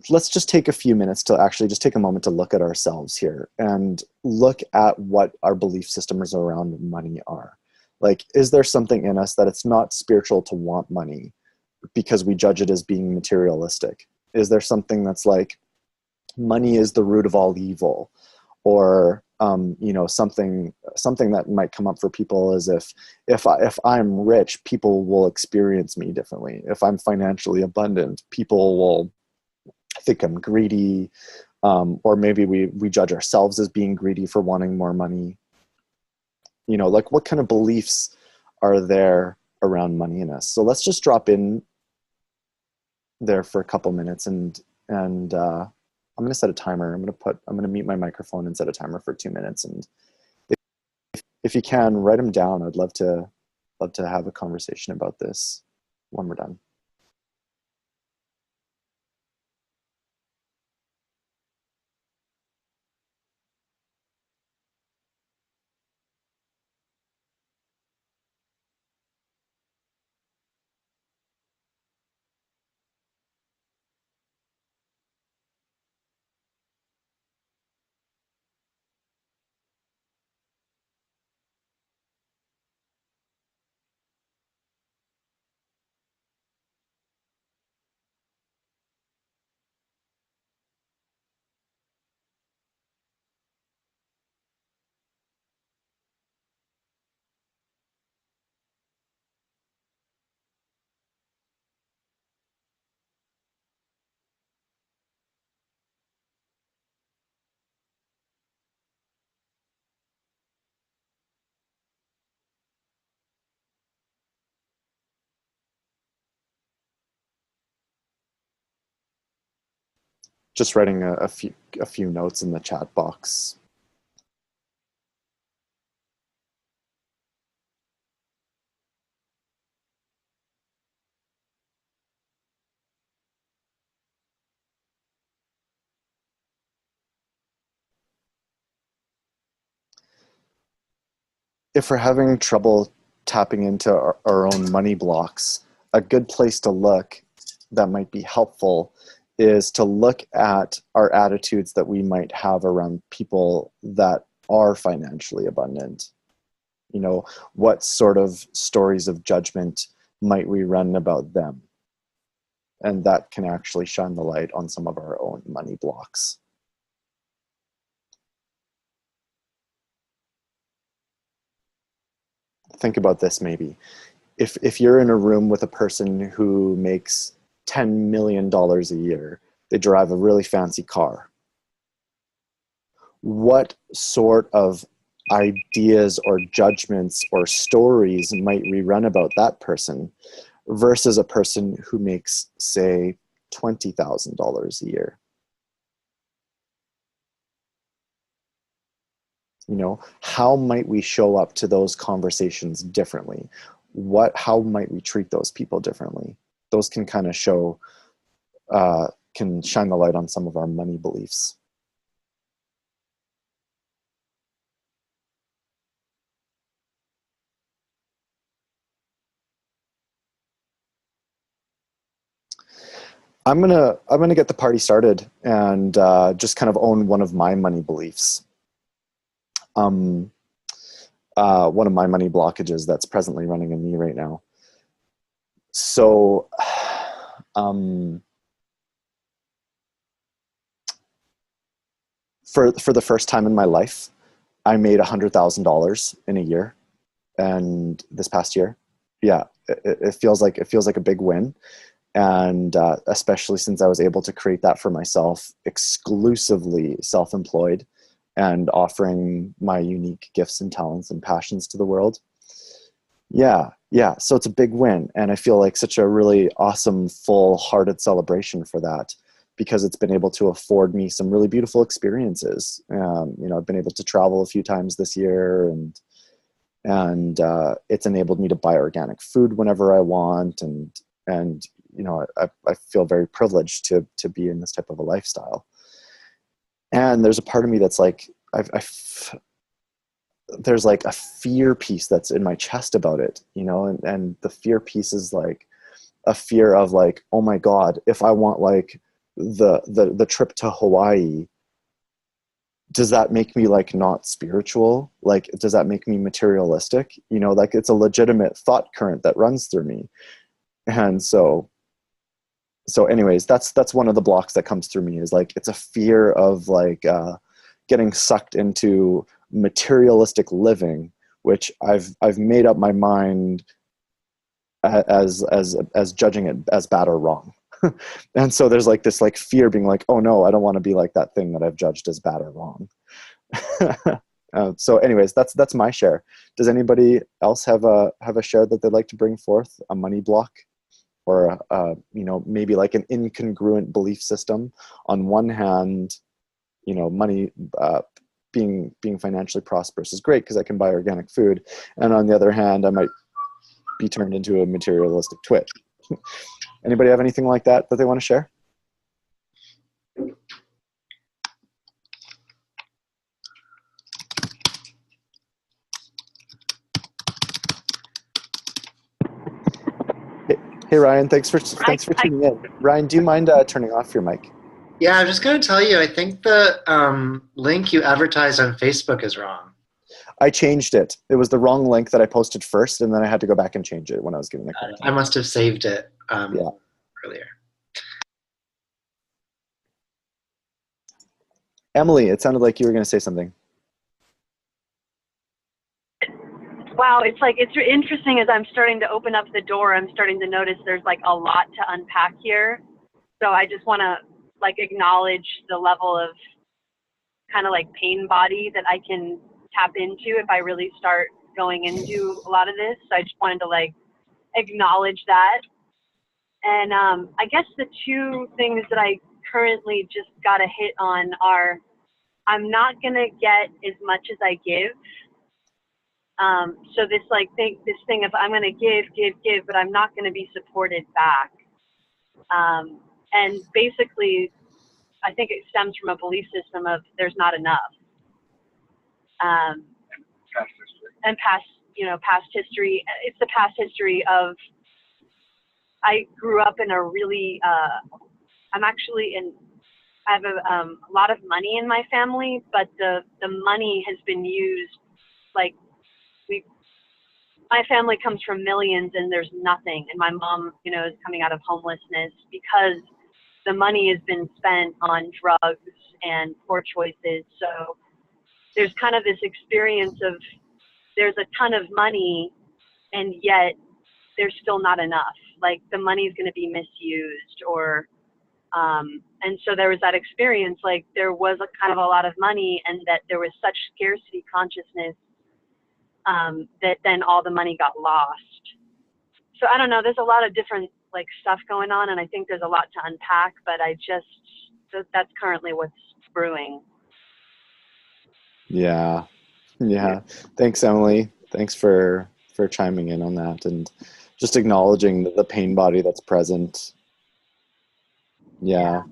let's just take a few minutes to actually just take a moment to look at ourselves here and look at what our belief systems around money are. Like, is there something in us that it's not spiritual to want money because we judge it as being materialistic? Is there something that's like, money is the root of all evil? Or something that might come up for people is if I'm rich, people will experience me differently. If I'm financially abundant, people will think I'm greedy, or maybe we judge ourselves as being greedy for wanting more money. Like, what kind of beliefs are there around money in us? So let's just drop in there for a couple minutes, and I'm going to set a timer. I'm going to mute my microphone and set a timer for 2 minutes. And if you can, write them down. I'd love to have a conversation about this when we're done. Just writing a few notes in the chat box. If we're having trouble tapping into our own money blocks, a good place to look that might be helpful is to look at our attitudes that we might have around people that are financially abundant. What sort of stories of judgment might we run about them? And that can actually shine the light on some of our own money blocks. Think about this maybe. If you're in a room with a person who makes $10 million a year, they drive a really fancy car, what sort of ideas or judgments or stories might we run about that person versus a person who makes, say, $20,000 a year? How might we show up to those conversations differently? How might we treat those people differently? Those can kind of can shine the light on some of our money beliefs. I'm gonna get the party started and just kind of own one of my money beliefs. One of my money blockages that's presently running in me right now. So, for the first time in my life, I made $100,000 in a year, and this past year, yeah, it feels like a big win. And especially since I was able to create that for myself, exclusively self-employed, and offering my unique gifts and talents and passions to the world. Yeah. So it's a big win. And I feel like such a really awesome, full-hearted celebration for that, because it's been able to afford me some really beautiful experiences. I've been able to travel a few times this year, and it's enabled me to buy organic food whenever I want. And I feel very privileged to be in this type of a lifestyle. And there's a part of me that's like, there's like a fear piece that's in my chest about it, you know, and the fear piece is like a fear of like, oh my God, if I want like the trip to Hawaii, does that make me like not spiritual? Like, does that make me materialistic? You know, like it's a legitimate thought current that runs through me. And so anyways, that's one of the blocks that comes through me, is like, it's a fear of like, getting sucked into materialistic living, which I've made up my mind as judging it as bad or wrong. And so there's like this like fear being like, oh no, I don't want to be like that thing that I've judged as bad or wrong. So anyways, that's my share. Does anybody else have a share that they'd like to bring forth? A money block, or you know, maybe like an incongruent belief system? On one hand, you know, money, being financially prosperous is great because I can buy organic food, and on the other hand, I might be turned into a materialistic twit. Anybody have anything like that they want to share? Hey Ryan, thanks for tuning in. Ryan, do you mind turning off your mic? Yeah, I'm just going to tell you, I think the link you advertised on Facebook is wrong. I changed it. It was the wrong link that I posted first, and then I had to go back and change it when I was giving the content. I must have saved it earlier. Emily, it sounded like you were going to say something. Wow, it's interesting as I'm starting to open up the door, I'm starting to notice there's like a lot to unpack here. So I just want to like acknowledge the level of kind of like pain body that I can tap into if I really start going into a lot of this. So I just wanted to like acknowledge that. And I guess the two things that I currently just got to hit on are, I'm not going to get as much as I give. So this thing of I'm going to give, but I'm not going to be supported back. And basically, I think it stems from a belief system of there's not enough. Past history. And past history. It's the past history of, I grew up in a really, I have a lot of money in my family, but the money has been used, like, my family comes from millions and there's nothing. And my mom, is coming out of homelessness because the money has been spent on drugs and poor choices. So there's kind of this experience of there's a ton of money and yet there's still not enough. Like the money is going to be misused or, and so there was that experience, like there was a kind of a lot of money and that there was such scarcity consciousness that then all the money got lost. So I don't know, there's a lot of different like stuff going on and I think there's a lot to unpack, but that's currently what's brewing. Yeah. Thanks, Emily. Thanks for chiming in on that and just acknowledging the pain body that's present. Yeah.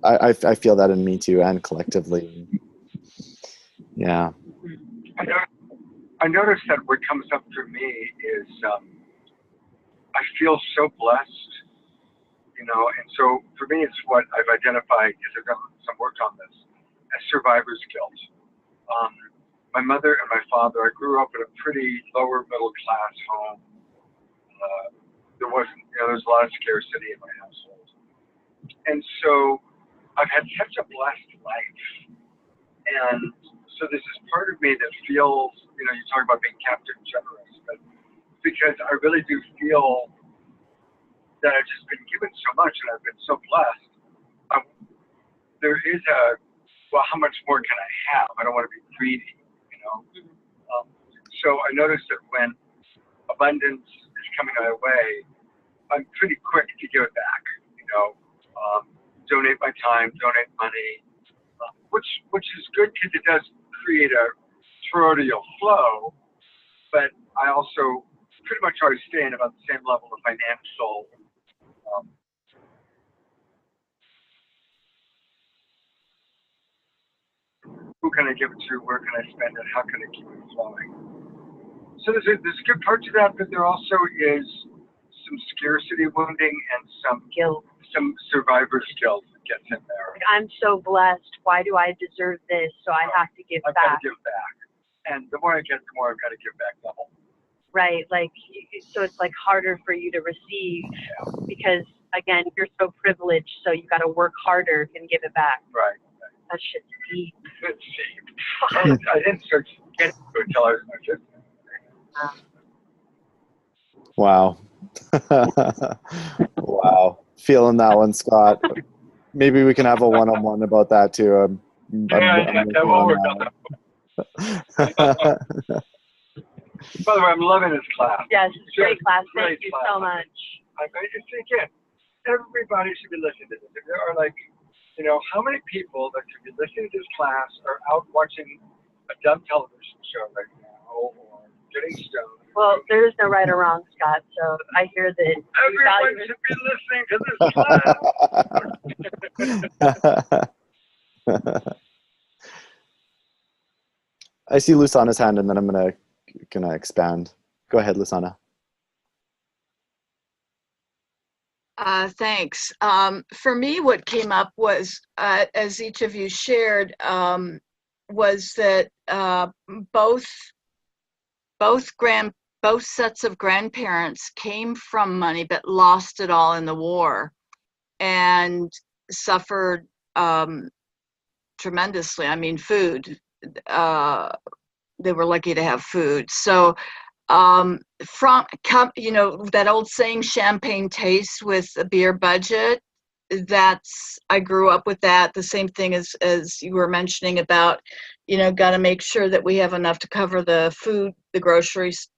I feel that in me too, and collectively. Yeah. I noticed that what comes up for me is I feel so blessed, and so for me it's what I've identified, because I've done some work on this, as survivor's guilt. My mother and my father, I grew up in a pretty lower middle class home. There wasn't, there's a lot of scarcity in my household. And so I've had such a blessed life. And so this is part of me that feels, you talk about being captive generous, but because I really do feel that I've just been given so much and I've been so blessed. There is how much more can I have? I don't want to be greedy, So I noticed that when abundance is coming my way, I'm pretty quick to give it back, donate my time, donate money, which is good because it does create a toroidal flow, but I also pretty much always stay in about the same level of financial who can I give it to, where can I spend it, how can I keep it flowing. So there's a good part to that, but there also is some scarcity wounding and Guilt. some survivor's guilt that gets in there. Like, I'm so blessed. Why do I deserve this? So I have to give I've got back. to give back. And the more I get, the more I've got to give back double. Right. Like, so it's like harder for you to receive because, again, you're so privileged. So you got to work harder and give it back. Right. That shit's deep. Let's see. I didn't start getting to it until I was in my 50s. Wow. Wow. Feeling that one, Scott. Maybe we can have a one-on-one about that too. I'm That won't work out. By the way, I'm loving this class. Yes, it's a great class. Great Thank you class. so much. I just think, again, everybody should be listening to this. If there are how many people that should be listening to this class are out watching a dumb television show right now or getting stoned? Well, there is no right or wrong, Scott. So I hear that you Everyone value should be listening to this class. I see Lusana's hand, and then I'm gonna expand. Go ahead, Lusana. Thanks. For me, what came up was, as each of you shared, was that both sets of grandparents came from money, but lost it all in the war, and suffered tremendously. I mean, food. They were lucky to have food. So. That old saying, champagne tastes with a beer budget. I grew up with that. The same thing as you were mentioning about, got to make sure that we have enough to cover the food, the groceries,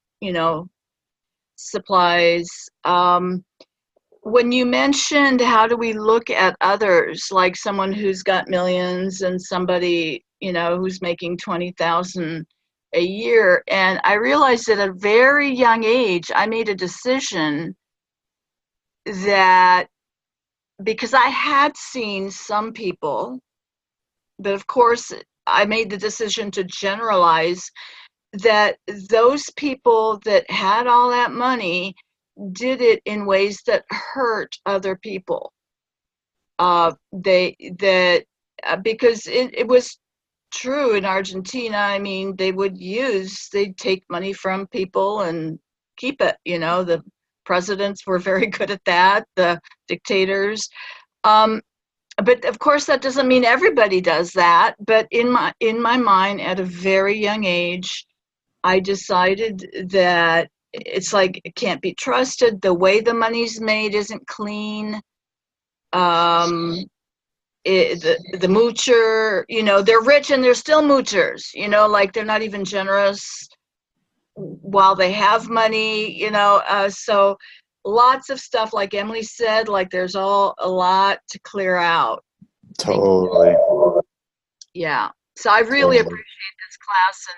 supplies. When you mentioned how do we look at others, like someone who's got millions and somebody, who's making 20,000 a year, and I realized at a very young age I made a decision that, because I had seen some people, but of course I made the decision to generalize that those people that had all that money did it in ways that hurt other people. Because it was true in Argentina. I mean, they'd take money from people and keep it. The presidents were very good at that, the dictators. But of course, that doesn't mean everybody does that. But in my mind, at a very young age, I decided that it's like it can't be trusted. The way the money's made isn't clean. The moocher, they're rich and they're still moochers, like they're not even generous while they have money, so lots of stuff, like Emily said, like there's a lot to clear out. Totally. Yeah. So I really appreciate this class and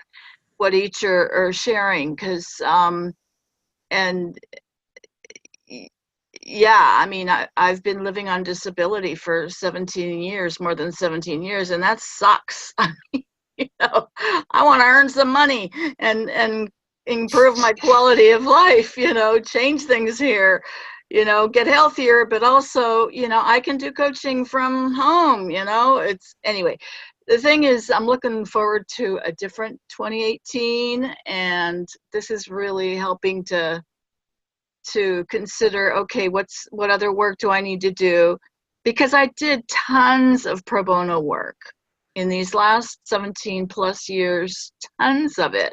what each are sharing, because yeah, I mean, I've been living on disability for 17 years, more than 17 years, and that sucks. I mean, I want to earn some money and improve my quality of life, change things here, get healthier, but also, I can do coaching from home, anyway. The thing is, I'm looking forward to a different 2018, and this is really helping to consider, okay, what other work do I need to do? Because I did tons of pro bono work in these last 17 plus years, tons of it.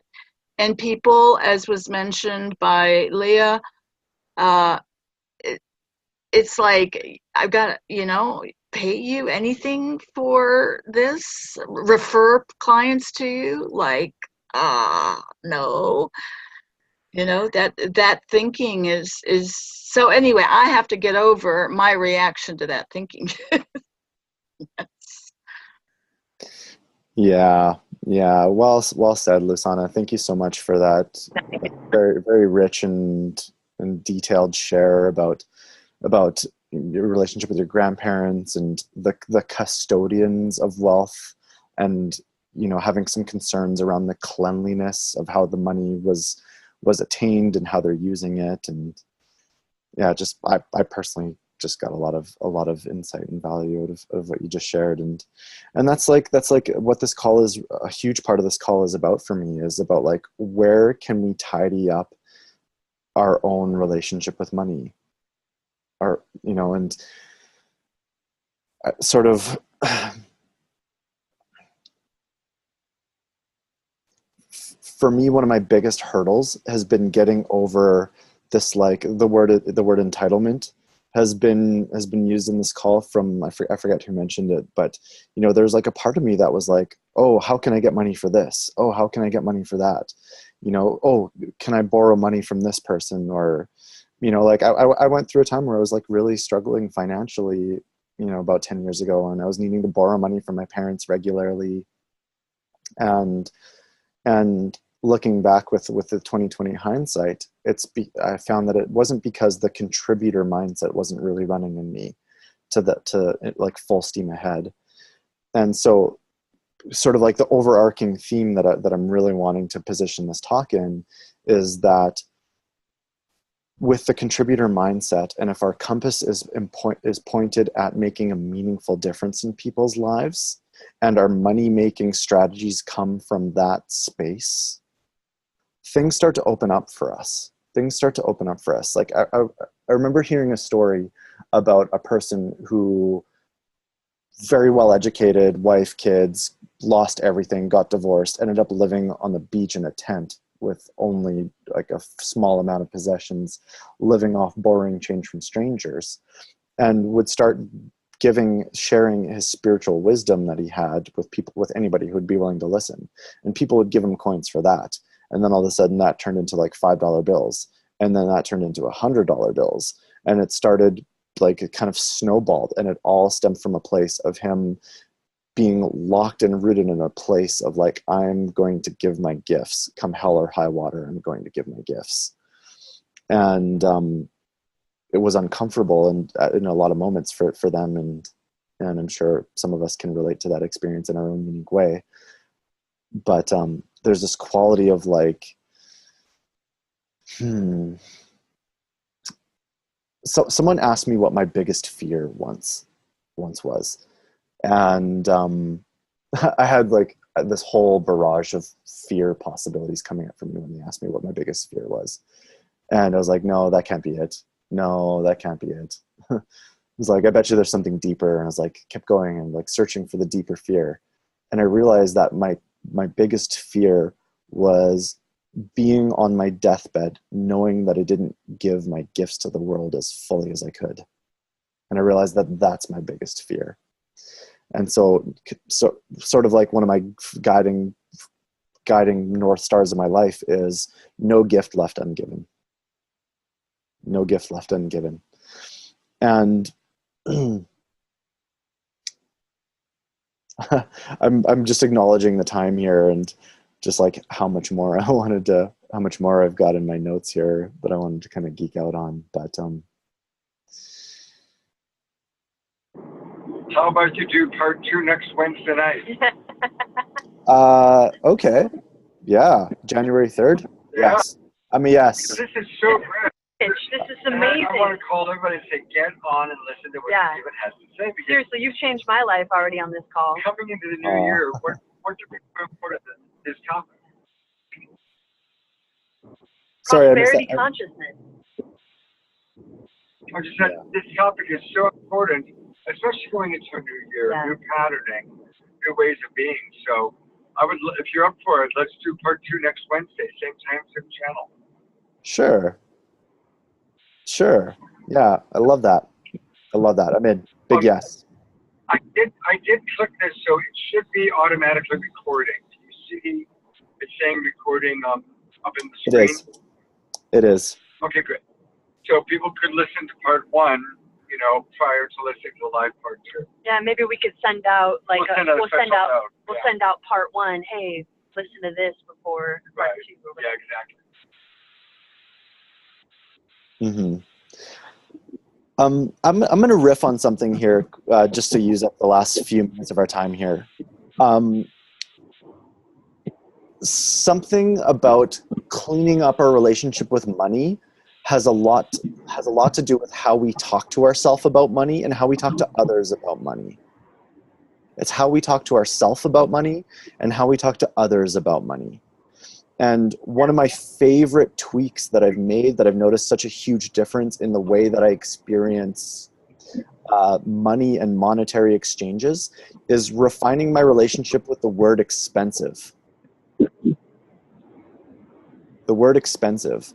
And people, as was mentioned by Leah, it's like, I've got to, pay you anything for this? Refer clients to you? Like, no. That thinking is so. Anyway, I have to get over my reaction to that thinking. Yes. Yeah. Well said, Lusana. Thank you so much for that very, very rich and detailed share about your relationship with your grandparents and the custodians of wealth, and having some concerns around the cleanliness of how the money was attained and how they're using it. And yeah, just I personally just got a lot of insight and value out of what you just shared. And that's like what this call is, a huge part of this call is about for me, is about like, where can we tidy up our own relationship with money? And sort of for me, one of my biggest hurdles has been getting over this, like the word entitlement has been used in this call from, I forget who mentioned it, but there's like a part of me that was like, oh, how can I get money for this? Oh, how can I get money for that? Oh, can I borrow money from this person? Or, like I went through a time where I was like really struggling financially, about 10 years ago, and I was needing to borrow money from my parents regularly. And looking back with the 2020 hindsight, I found that it wasn't because the contributor mindset wasn't really running in me to like full steam ahead. And so sort of like the overarching theme that I'm really wanting to position this talk in is that with the contributor mindset, and if our compass is pointed at making a meaningful difference in people's lives, and our money-making strategies come from that space, things start to open up for us. Like I remember hearing a story about a person who, very well educated, wife, kids, lost everything, got divorced, ended up living on the beach in a tent with only like a small amount of possessions, living off borrowing change from strangers, and would start sharing his spiritual wisdom that he had with anybody who would be willing to listen. And people would give him coins for that. And then all of a sudden that turned into like $5 bills. And then that turned into $100 bills. And it started like, it kind of snowballed, and it all stemmed from a place of him being locked and rooted in a place of like, I'm going to give my gifts, come hell or high water, I'm going to give my gifts. And, it was uncomfortable and in a lot of moments for them. And I'm sure some of us can relate to that experience in our own unique way. But there's this quality of like, so someone asked me what my biggest fear once was. And I had like this whole barrage of fear possibilities coming up for me when they asked me what my biggest fear was. And I was like, no, that can't be it. No, that can't be it. It was like, I bet you there's something deeper. And I was like, kept going and like searching for the deeper fear. And I realized that my biggest fear was being on my deathbed, knowing that I didn't give my gifts to the world as fully as I could. And I realized that that's my biggest fear. And so sort of like one of my guiding North Stars of my life is no gift left ungiven. No gift left ungiven. And I'm just acknowledging the time here and just like how much more I've got in my notes here that I wanted to kind of geek out on. But how about you do part 2 next Wednesday night? Okay. Yeah. January 3rd? Yeah. Yes. I mean, yes. This is so good. This is amazing. I want to call everybody and say, get on and listen to what Stephen has to say. Because seriously, you've changed my life already on this call. coming into the new year, what should we put forward this topic? Sorry, I missed Prosperity that. consciousness. I just said this topic is so important, especially going into a new year, new patterning, new ways of being. So I would, if you're up for it, let's do part 2 next Wednesday, same time, same channel. Sure. Yeah, I love that. I'm in. Big yes. I did click this, so it should be automatically recording. Do you see it saying recording up in the screen? It is. Okay, good. So people could listen to part 1, prior to listening to the live part 2. Yeah, maybe we could send out like we'll send out part 1. Hey, listen to this before part 2. Yeah, exactly. Mm-hmm. I'm going to riff on something here, just to use up the last few minutes of our time here. something about cleaning up our relationship with money has a lot to do with how we talk to ourselves about money and how we talk to others about money. It's how we talk to ourselves about money and how we talk to others about money. And one of my favorite tweaks that I've made, that I've noticed such a huge difference in the way that I experience money and monetary exchanges, is refining my relationship with the word expensive. The word expensive.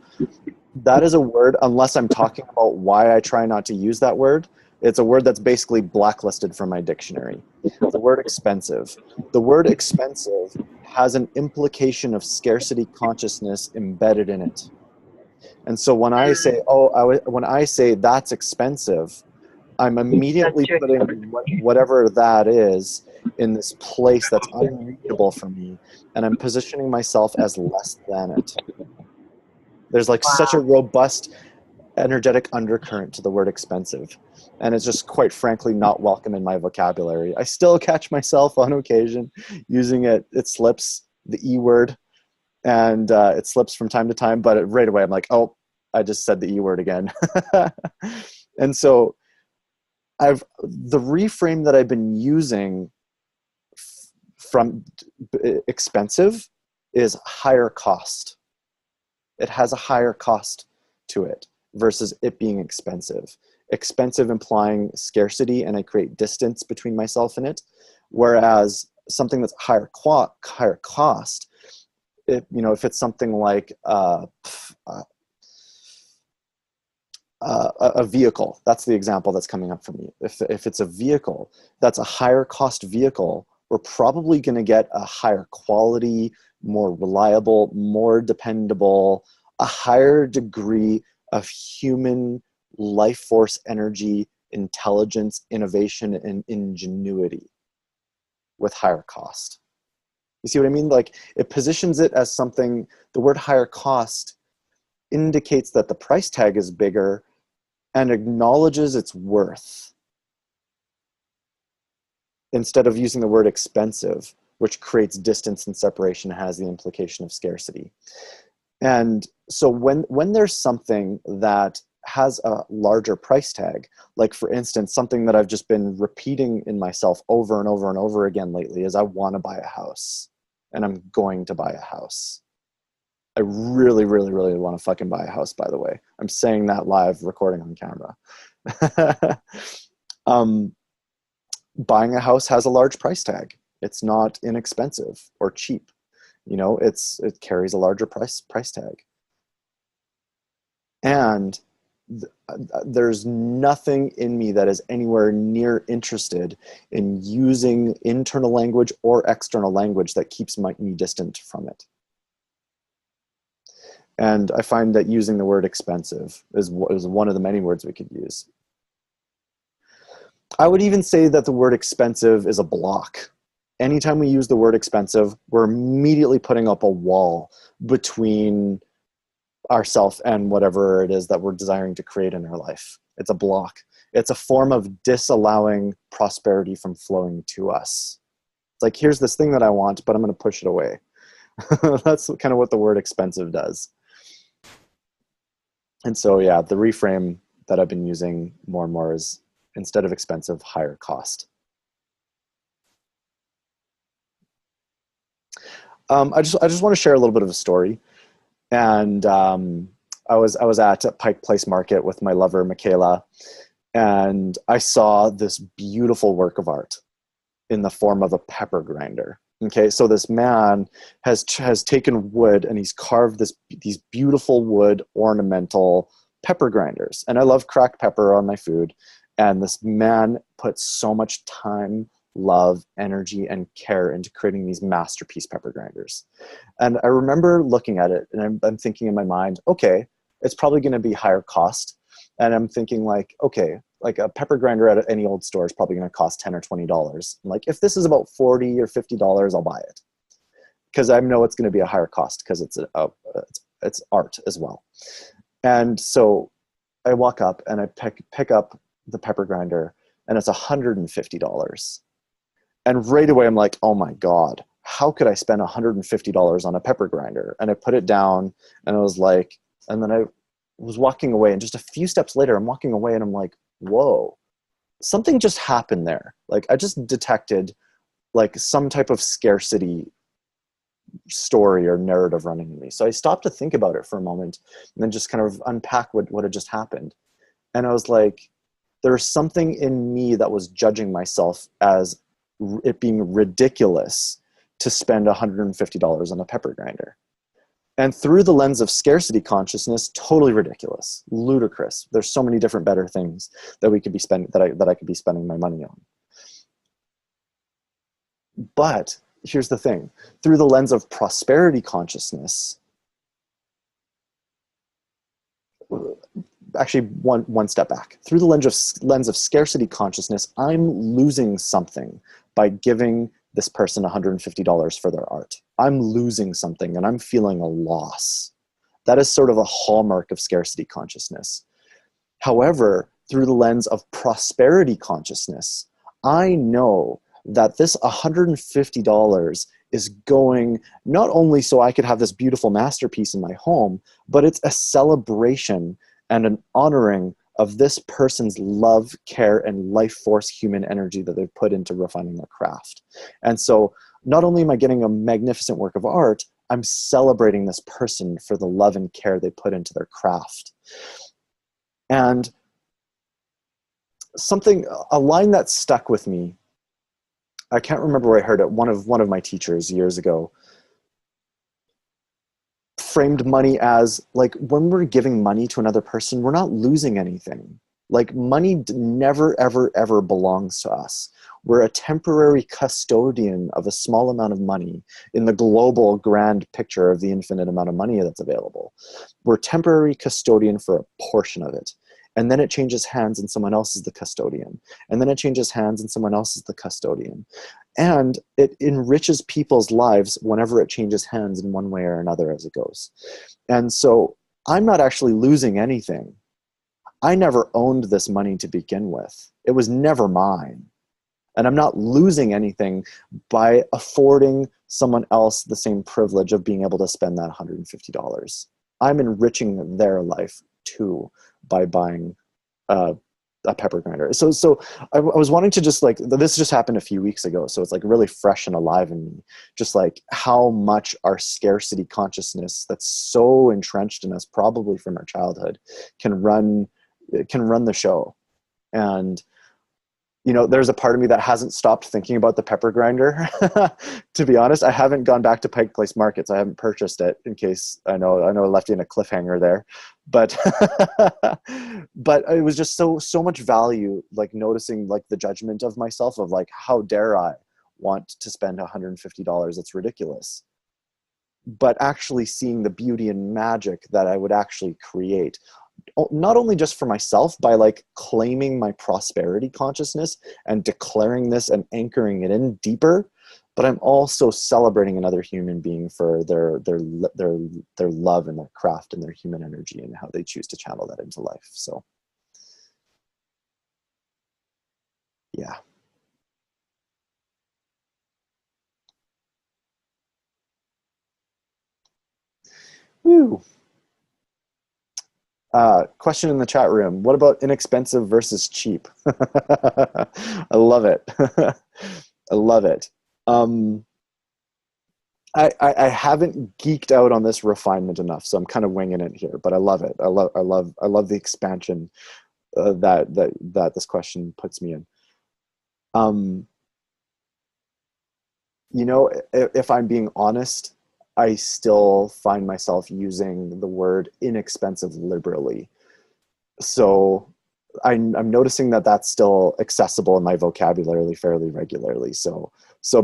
That is a word, unless I'm talking about why I try not to use that word, it's a word that's basically blacklisted from my dictionary. The word expensive. The word expensive has an implication of scarcity consciousness embedded in it. And so when I say, when I say that's expensive, I'm immediately putting whatever that is in this place that's unreachable for me, and I'm positioning myself as less than it. There's like such a robust energetic undercurrent to the word expensive, and it's just quite frankly not welcome in my vocabulary. I still catch myself on occasion using it. It slips, the E word, and it slips from time to time, but right away I'm like, oh, I just said the E word again. And so the reframe that I've been using from expensive is higher cost. It has a higher cost to it versus it being expensive. Expensive implying scarcity, and I create distance between myself and it. Whereas something that's higher cost, if it's something like a vehicle, that's the example that's coming up for me. If it's a vehicle that's a higher cost vehicle, we're probably going to get a higher quality, more reliable, more dependable, a higher degree of human life force energy, intelligence, innovation, and ingenuity with higher cost. You see what I mean? Like, it positions it as something, the word higher cost indicates that the price tag is bigger and acknowledges its worth, instead of using the word expensive, which creates distance and separation, has the implication of scarcity. And so when there's something that has a larger price tag, like for instance, something that I've just been repeating in myself over and over and over again lately is I want to buy a house, and I'm going to buy a house. I really, really, really want to fucking buy a house, by the way. I'm saying that live, recording on camera. Buying a house has a large price tag. It's not inexpensive or cheap. It carries a larger price tag. And there's nothing in me that is anywhere near interested in using internal language or external language that keeps me distant from it. And I find that using the word expensive is one of the many words we could use. I would even say that the word expensive is a block. Anytime we use the word expensive, we're immediately putting up a wall between ourselves and whatever it is that we're desiring to create in our life. It's a block. It's a form of disallowing prosperity from flowing to us. It's like, here's this thing that I want, but I'm going to push it away. That's kind of what the word expensive does. And so, yeah, the reframe that I've been using more and more is, instead of expensive, higher cost. I just want to share a little bit of a story. And I was at Pike Place Market with my lover, Michaela, and I saw this beautiful work of art in the form of a pepper grinder. Okay, so this man has taken wood and he's carved these beautiful wood ornamental pepper grinders. And I love cracked pepper on my food. And this man put so much time, love, energy, and care into creating these masterpiece pepper grinders. And I remember looking at it and I'm thinking in my mind, okay, it's probably going to be higher cost. And I'm thinking like, okay, like a pepper grinder at any old store is probably going to cost $10 or $20. I'm like, if this is about $40 or $50, I'll buy it. Because I know it's going to be a higher cost because it's art as well. And so I walk up and I pick up the pepper grinder and it's $150. And right away I'm like, oh my God, how could I spend $150 on a pepper grinder? And I put it down, and I was like, and then I was walking away, and just a few steps later, I'm walking away and I'm like, whoa, something just happened there. Like I just detected like some type of scarcity story or narrative running in me. So I stopped to think about it for a moment and then just kind of unpack what had just happened. And I was like, there's something in me that was judging myself as it being ridiculous to spend $150 on a pepper grinder. And through the lens of scarcity consciousness, totally ridiculous, ludicrous. There's so many different better things that we could be spending, that I could be spending my money on. But here's the thing, through the lens of prosperity consciousness, actually one step back, through the lens of scarcity consciousness, I'm losing something by giving this person $150 for their art. I'm losing something and I'm feeling a loss. That is sort of a hallmark of scarcity consciousness. However, through the lens of prosperity consciousness, I know that this $150 is going not only so I could have this beautiful masterpiece in my home, but it's a celebration and an honoring of this person's love, care, and life force human energy that they've put into refining their craft. And so not only am I getting a magnificent work of art, I'm celebrating this person for the love and care they put into their craft. And a line that stuck with me, I can't remember where I heard it, one of my teachers years ago framed money as like, when we're giving money to another person, we're not losing anything. Like money never, ever, ever belongs to us. We're a temporary custodian of a small amount of money in the global grand picture of the infinite amount of money that's available. We're temporary custodian for a portion of it. And then it changes hands and someone else is the custodian. And then it changes hands and someone else is the custodian. And it enriches people's lives whenever it changes hands in one way or another as it goes. And so I'm not actually losing anything. I never owned this money to begin with. It was never mine. And I'm not losing anything by affording someone else the same privilege of being able to spend that $150. I'm enriching their life too by buying a pepper grinder. So I was wanting to just like, this just happened a few weeks ago, so it's like really fresh and alive in me, just like how much our scarcity consciousness that's so entrenched in us, probably from our childhood, can run the show. And you know, there's a part of me that hasn't stopped thinking about the pepper grinder. To be honest, I haven't gone back to Pike Place Markets. I haven't purchased it in case I know I left you in a cliffhanger there, but but it was just so much value, like noticing like the judgment of myself of like, how dare I want to spend $150? It's ridiculous. But actually seeing the beauty and magic that I would actually create, not only just for myself by like claiming my prosperity consciousness and declaring this and anchoring it in deeper, but I'm also celebrating another human being for their love and their craft and their human energy and how they choose to channel that into life. So yeah. Woo. Question in the chat room. What about inexpensive versus cheap? I love it. I love it. I haven't geeked out on this refinement enough, so I'm kind of winging it here, but I love it. I love the expansion that this question puts me in. You know, if I'm being honest, I still find myself using the word inexpensive liberally. So I'm noticing that that's still accessible in my vocabulary fairly regularly. So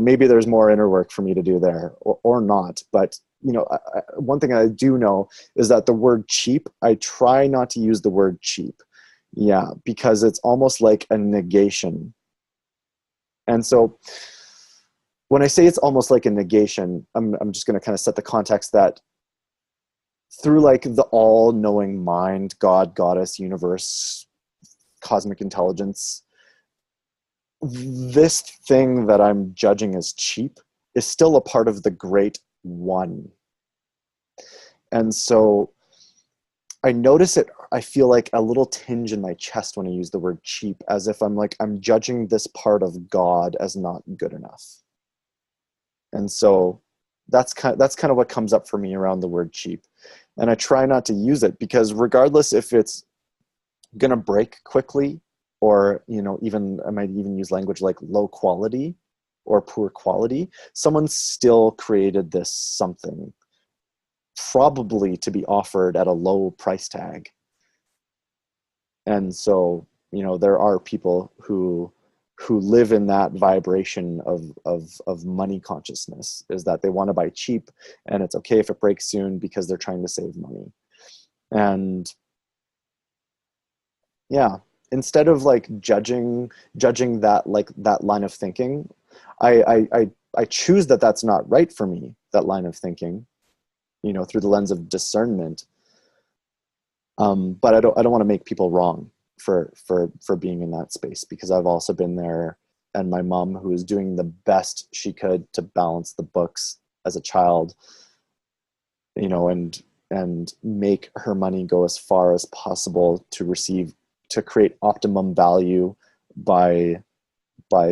maybe there's more inner work for me to do there or not. But, you know, one thing I do know is that the word cheap, I try not to use the word cheap. Yeah, because it's almost like a negation. And so when I say it's almost like a negation, I'm just going to kind of set the context that through like the all-knowing mind, God, goddess, universe, cosmic intelligence, this thing that I'm judging as cheap is still a part of the great one. And so I notice it, I feel like a little tinge in my chest when I use the word cheap, as if I'm judging this part of God as not good enough. And so that's kind of what comes up for me around the word cheap. And I try not to use it, because regardless if it's going to break quickly, or, even I might even use language like low quality or poor quality, someone still created this something, probably to be offered at a low price tag. And so, there are people who live in that vibration of money consciousness, is that they want to buy cheap, and it's okay if it breaks soon because they're trying to save money. And yeah, instead of like judging that, like that line of thinking, I choose that that's not right for me, that line of thinking, through the lens of discernment. But I don't want to make people wrong for being in that space, because I've also been there, and my mom, who was doing the best she could to balance the books as a child, and make her money go as far as possible to create optimum value by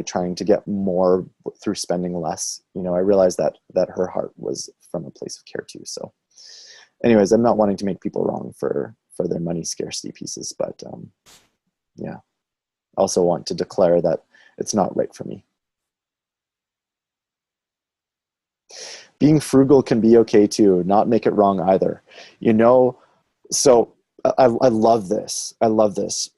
trying to get more through spending less. I realized that her heart was from a place of care too. So anyways, I'm not wanting to make people wrong for their money scarcity pieces, but yeah, I also want to declare that it's not right for me. Being frugal can be okay too, not make it wrong either. So I love this. I love this.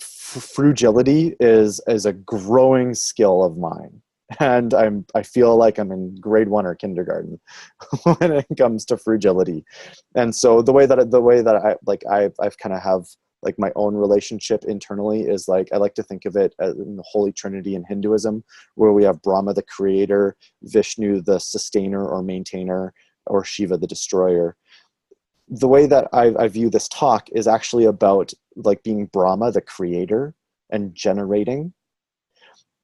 Frugility is a growing skill of mine, and I feel like I'm in grade 1 or kindergarten when it comes to frugility. And so the way that I've kind of have like my own relationship internally is like, I like to think of it as in the Holy Trinity in Hinduism, where we have Brahma, the creator, Vishnu, the sustainer or maintainer, or Shiva, the destroyer. The way that I view this talk is actually about like being Brahma, the creator, and generating.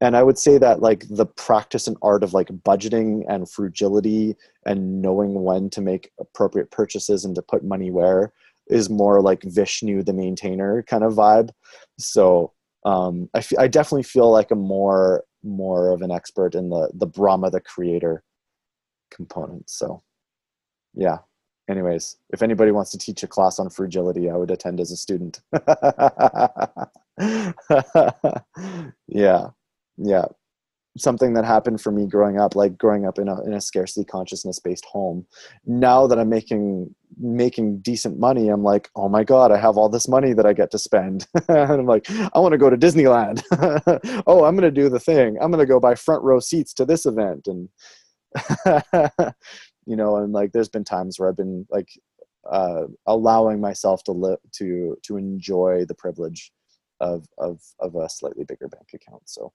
And I would say that like the practice and art of like budgeting and frugility and knowing when to make appropriate purchases and to put money where is more like Vishnu, the maintainer kind of vibe. So I definitely feel like I'm more of an expert in the Brahma, the creator component. So yeah. Anyways, if anybody wants to teach a class on frugility, I would attend as a student. Yeah. Something that happened for me growing up in a scarcity consciousness based home. Now that I'm making decent money, I'm like, oh my God, I have all this money that I get to spend. And I'm like, I want to go to Disneyland. Oh, I'm going to do the thing. I'm going to go buy front row seats to this event. And, and like, there's been times where I've been like, allowing myself to enjoy the privilege of a slightly bigger bank account. So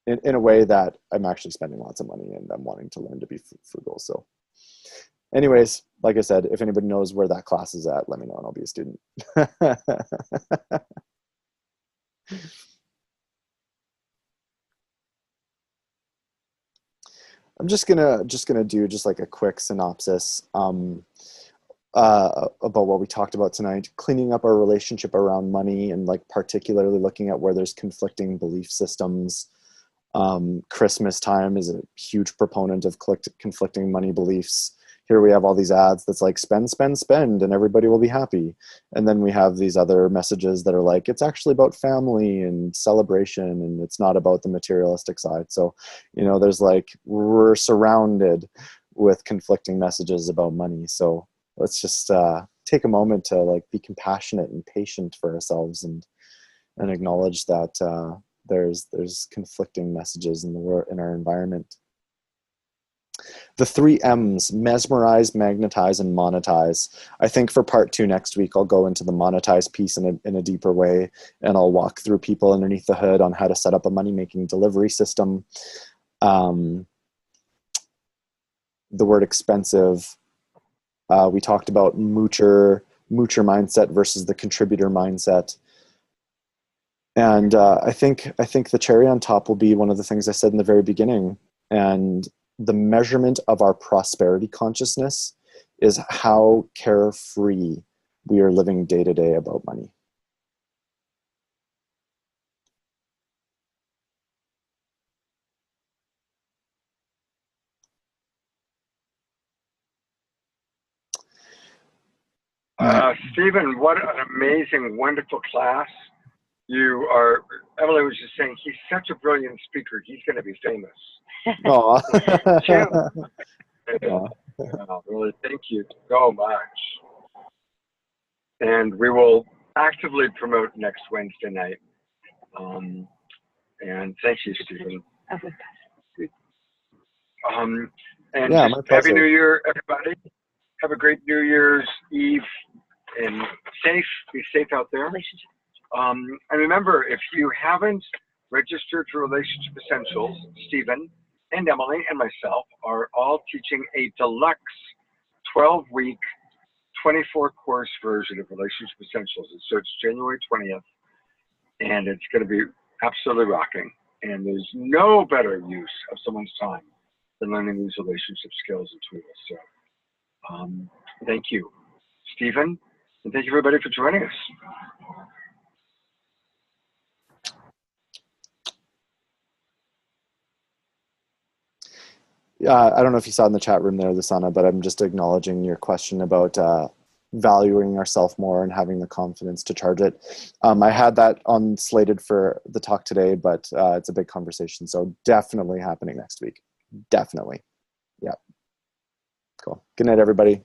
in a way that I'm actually spending lots of money, and I'm wanting to learn to be frugal. So anyways, like I said, if anybody knows where that class is at, let me know and I'll be a student. I'm just gonna do just like a quick synopsis about what we talked about tonight, cleaning up our relationship around money, and like particularly looking at where there's conflicting belief systems. Christmas time is a huge proponent of conflicting money beliefs. Here we have all these ads that's like spend, spend, spend, and everybody will be happy. And then we have these other messages that are like, it's actually about family and celebration, and it's not about the materialistic side. So, there's like, we're surrounded with conflicting messages about money. So let's just take a moment to like be compassionate and patient for ourselves, and acknowledge that there's conflicting messages in our environment. The 3 M's: mesmerize, magnetize, and monetize. I think for part 2 next week, I'll go into the monetize piece in a deeper way, and I'll walk through people underneath the hood on how to set up a money-making delivery system. The word expensive. We talked about moocher mindset versus the contributor mindset. And I think the cherry on top will be one of the things I said in the very beginning. And the measurement of our prosperity consciousness is how carefree we are living day to day about money. Stephen, what an amazing, wonderful class. You are, Emily was just saying, he's such a brilliant speaker. He's going to be famous. Oh, really, thank you so much. And we will actively promote next Wednesday night. And thank you, Stephen. And yeah, just Happy New Year, everybody. Have a great New Year's Eve and be safe out there. And remember, if you haven't registered for Relationship Essentials, Stephen and Emily and myself are all teaching a deluxe 12-week, 24-course version of Relationship Essentials. It starts January 20th, and it's going to be absolutely rocking. And there's no better use of someone's time than learning these relationship skills and tools. So thank you, Stephen, and thank you everybody for joining us. I don't know if you saw in the chat room there, Lusana, but I'm just acknowledging your question about valuing ourselves more and having the confidence to charge it. I had that on slated for the talk today, but it's a big conversation, so definitely happening next week. Definitely. Yeah. Cool. Good night, everybody.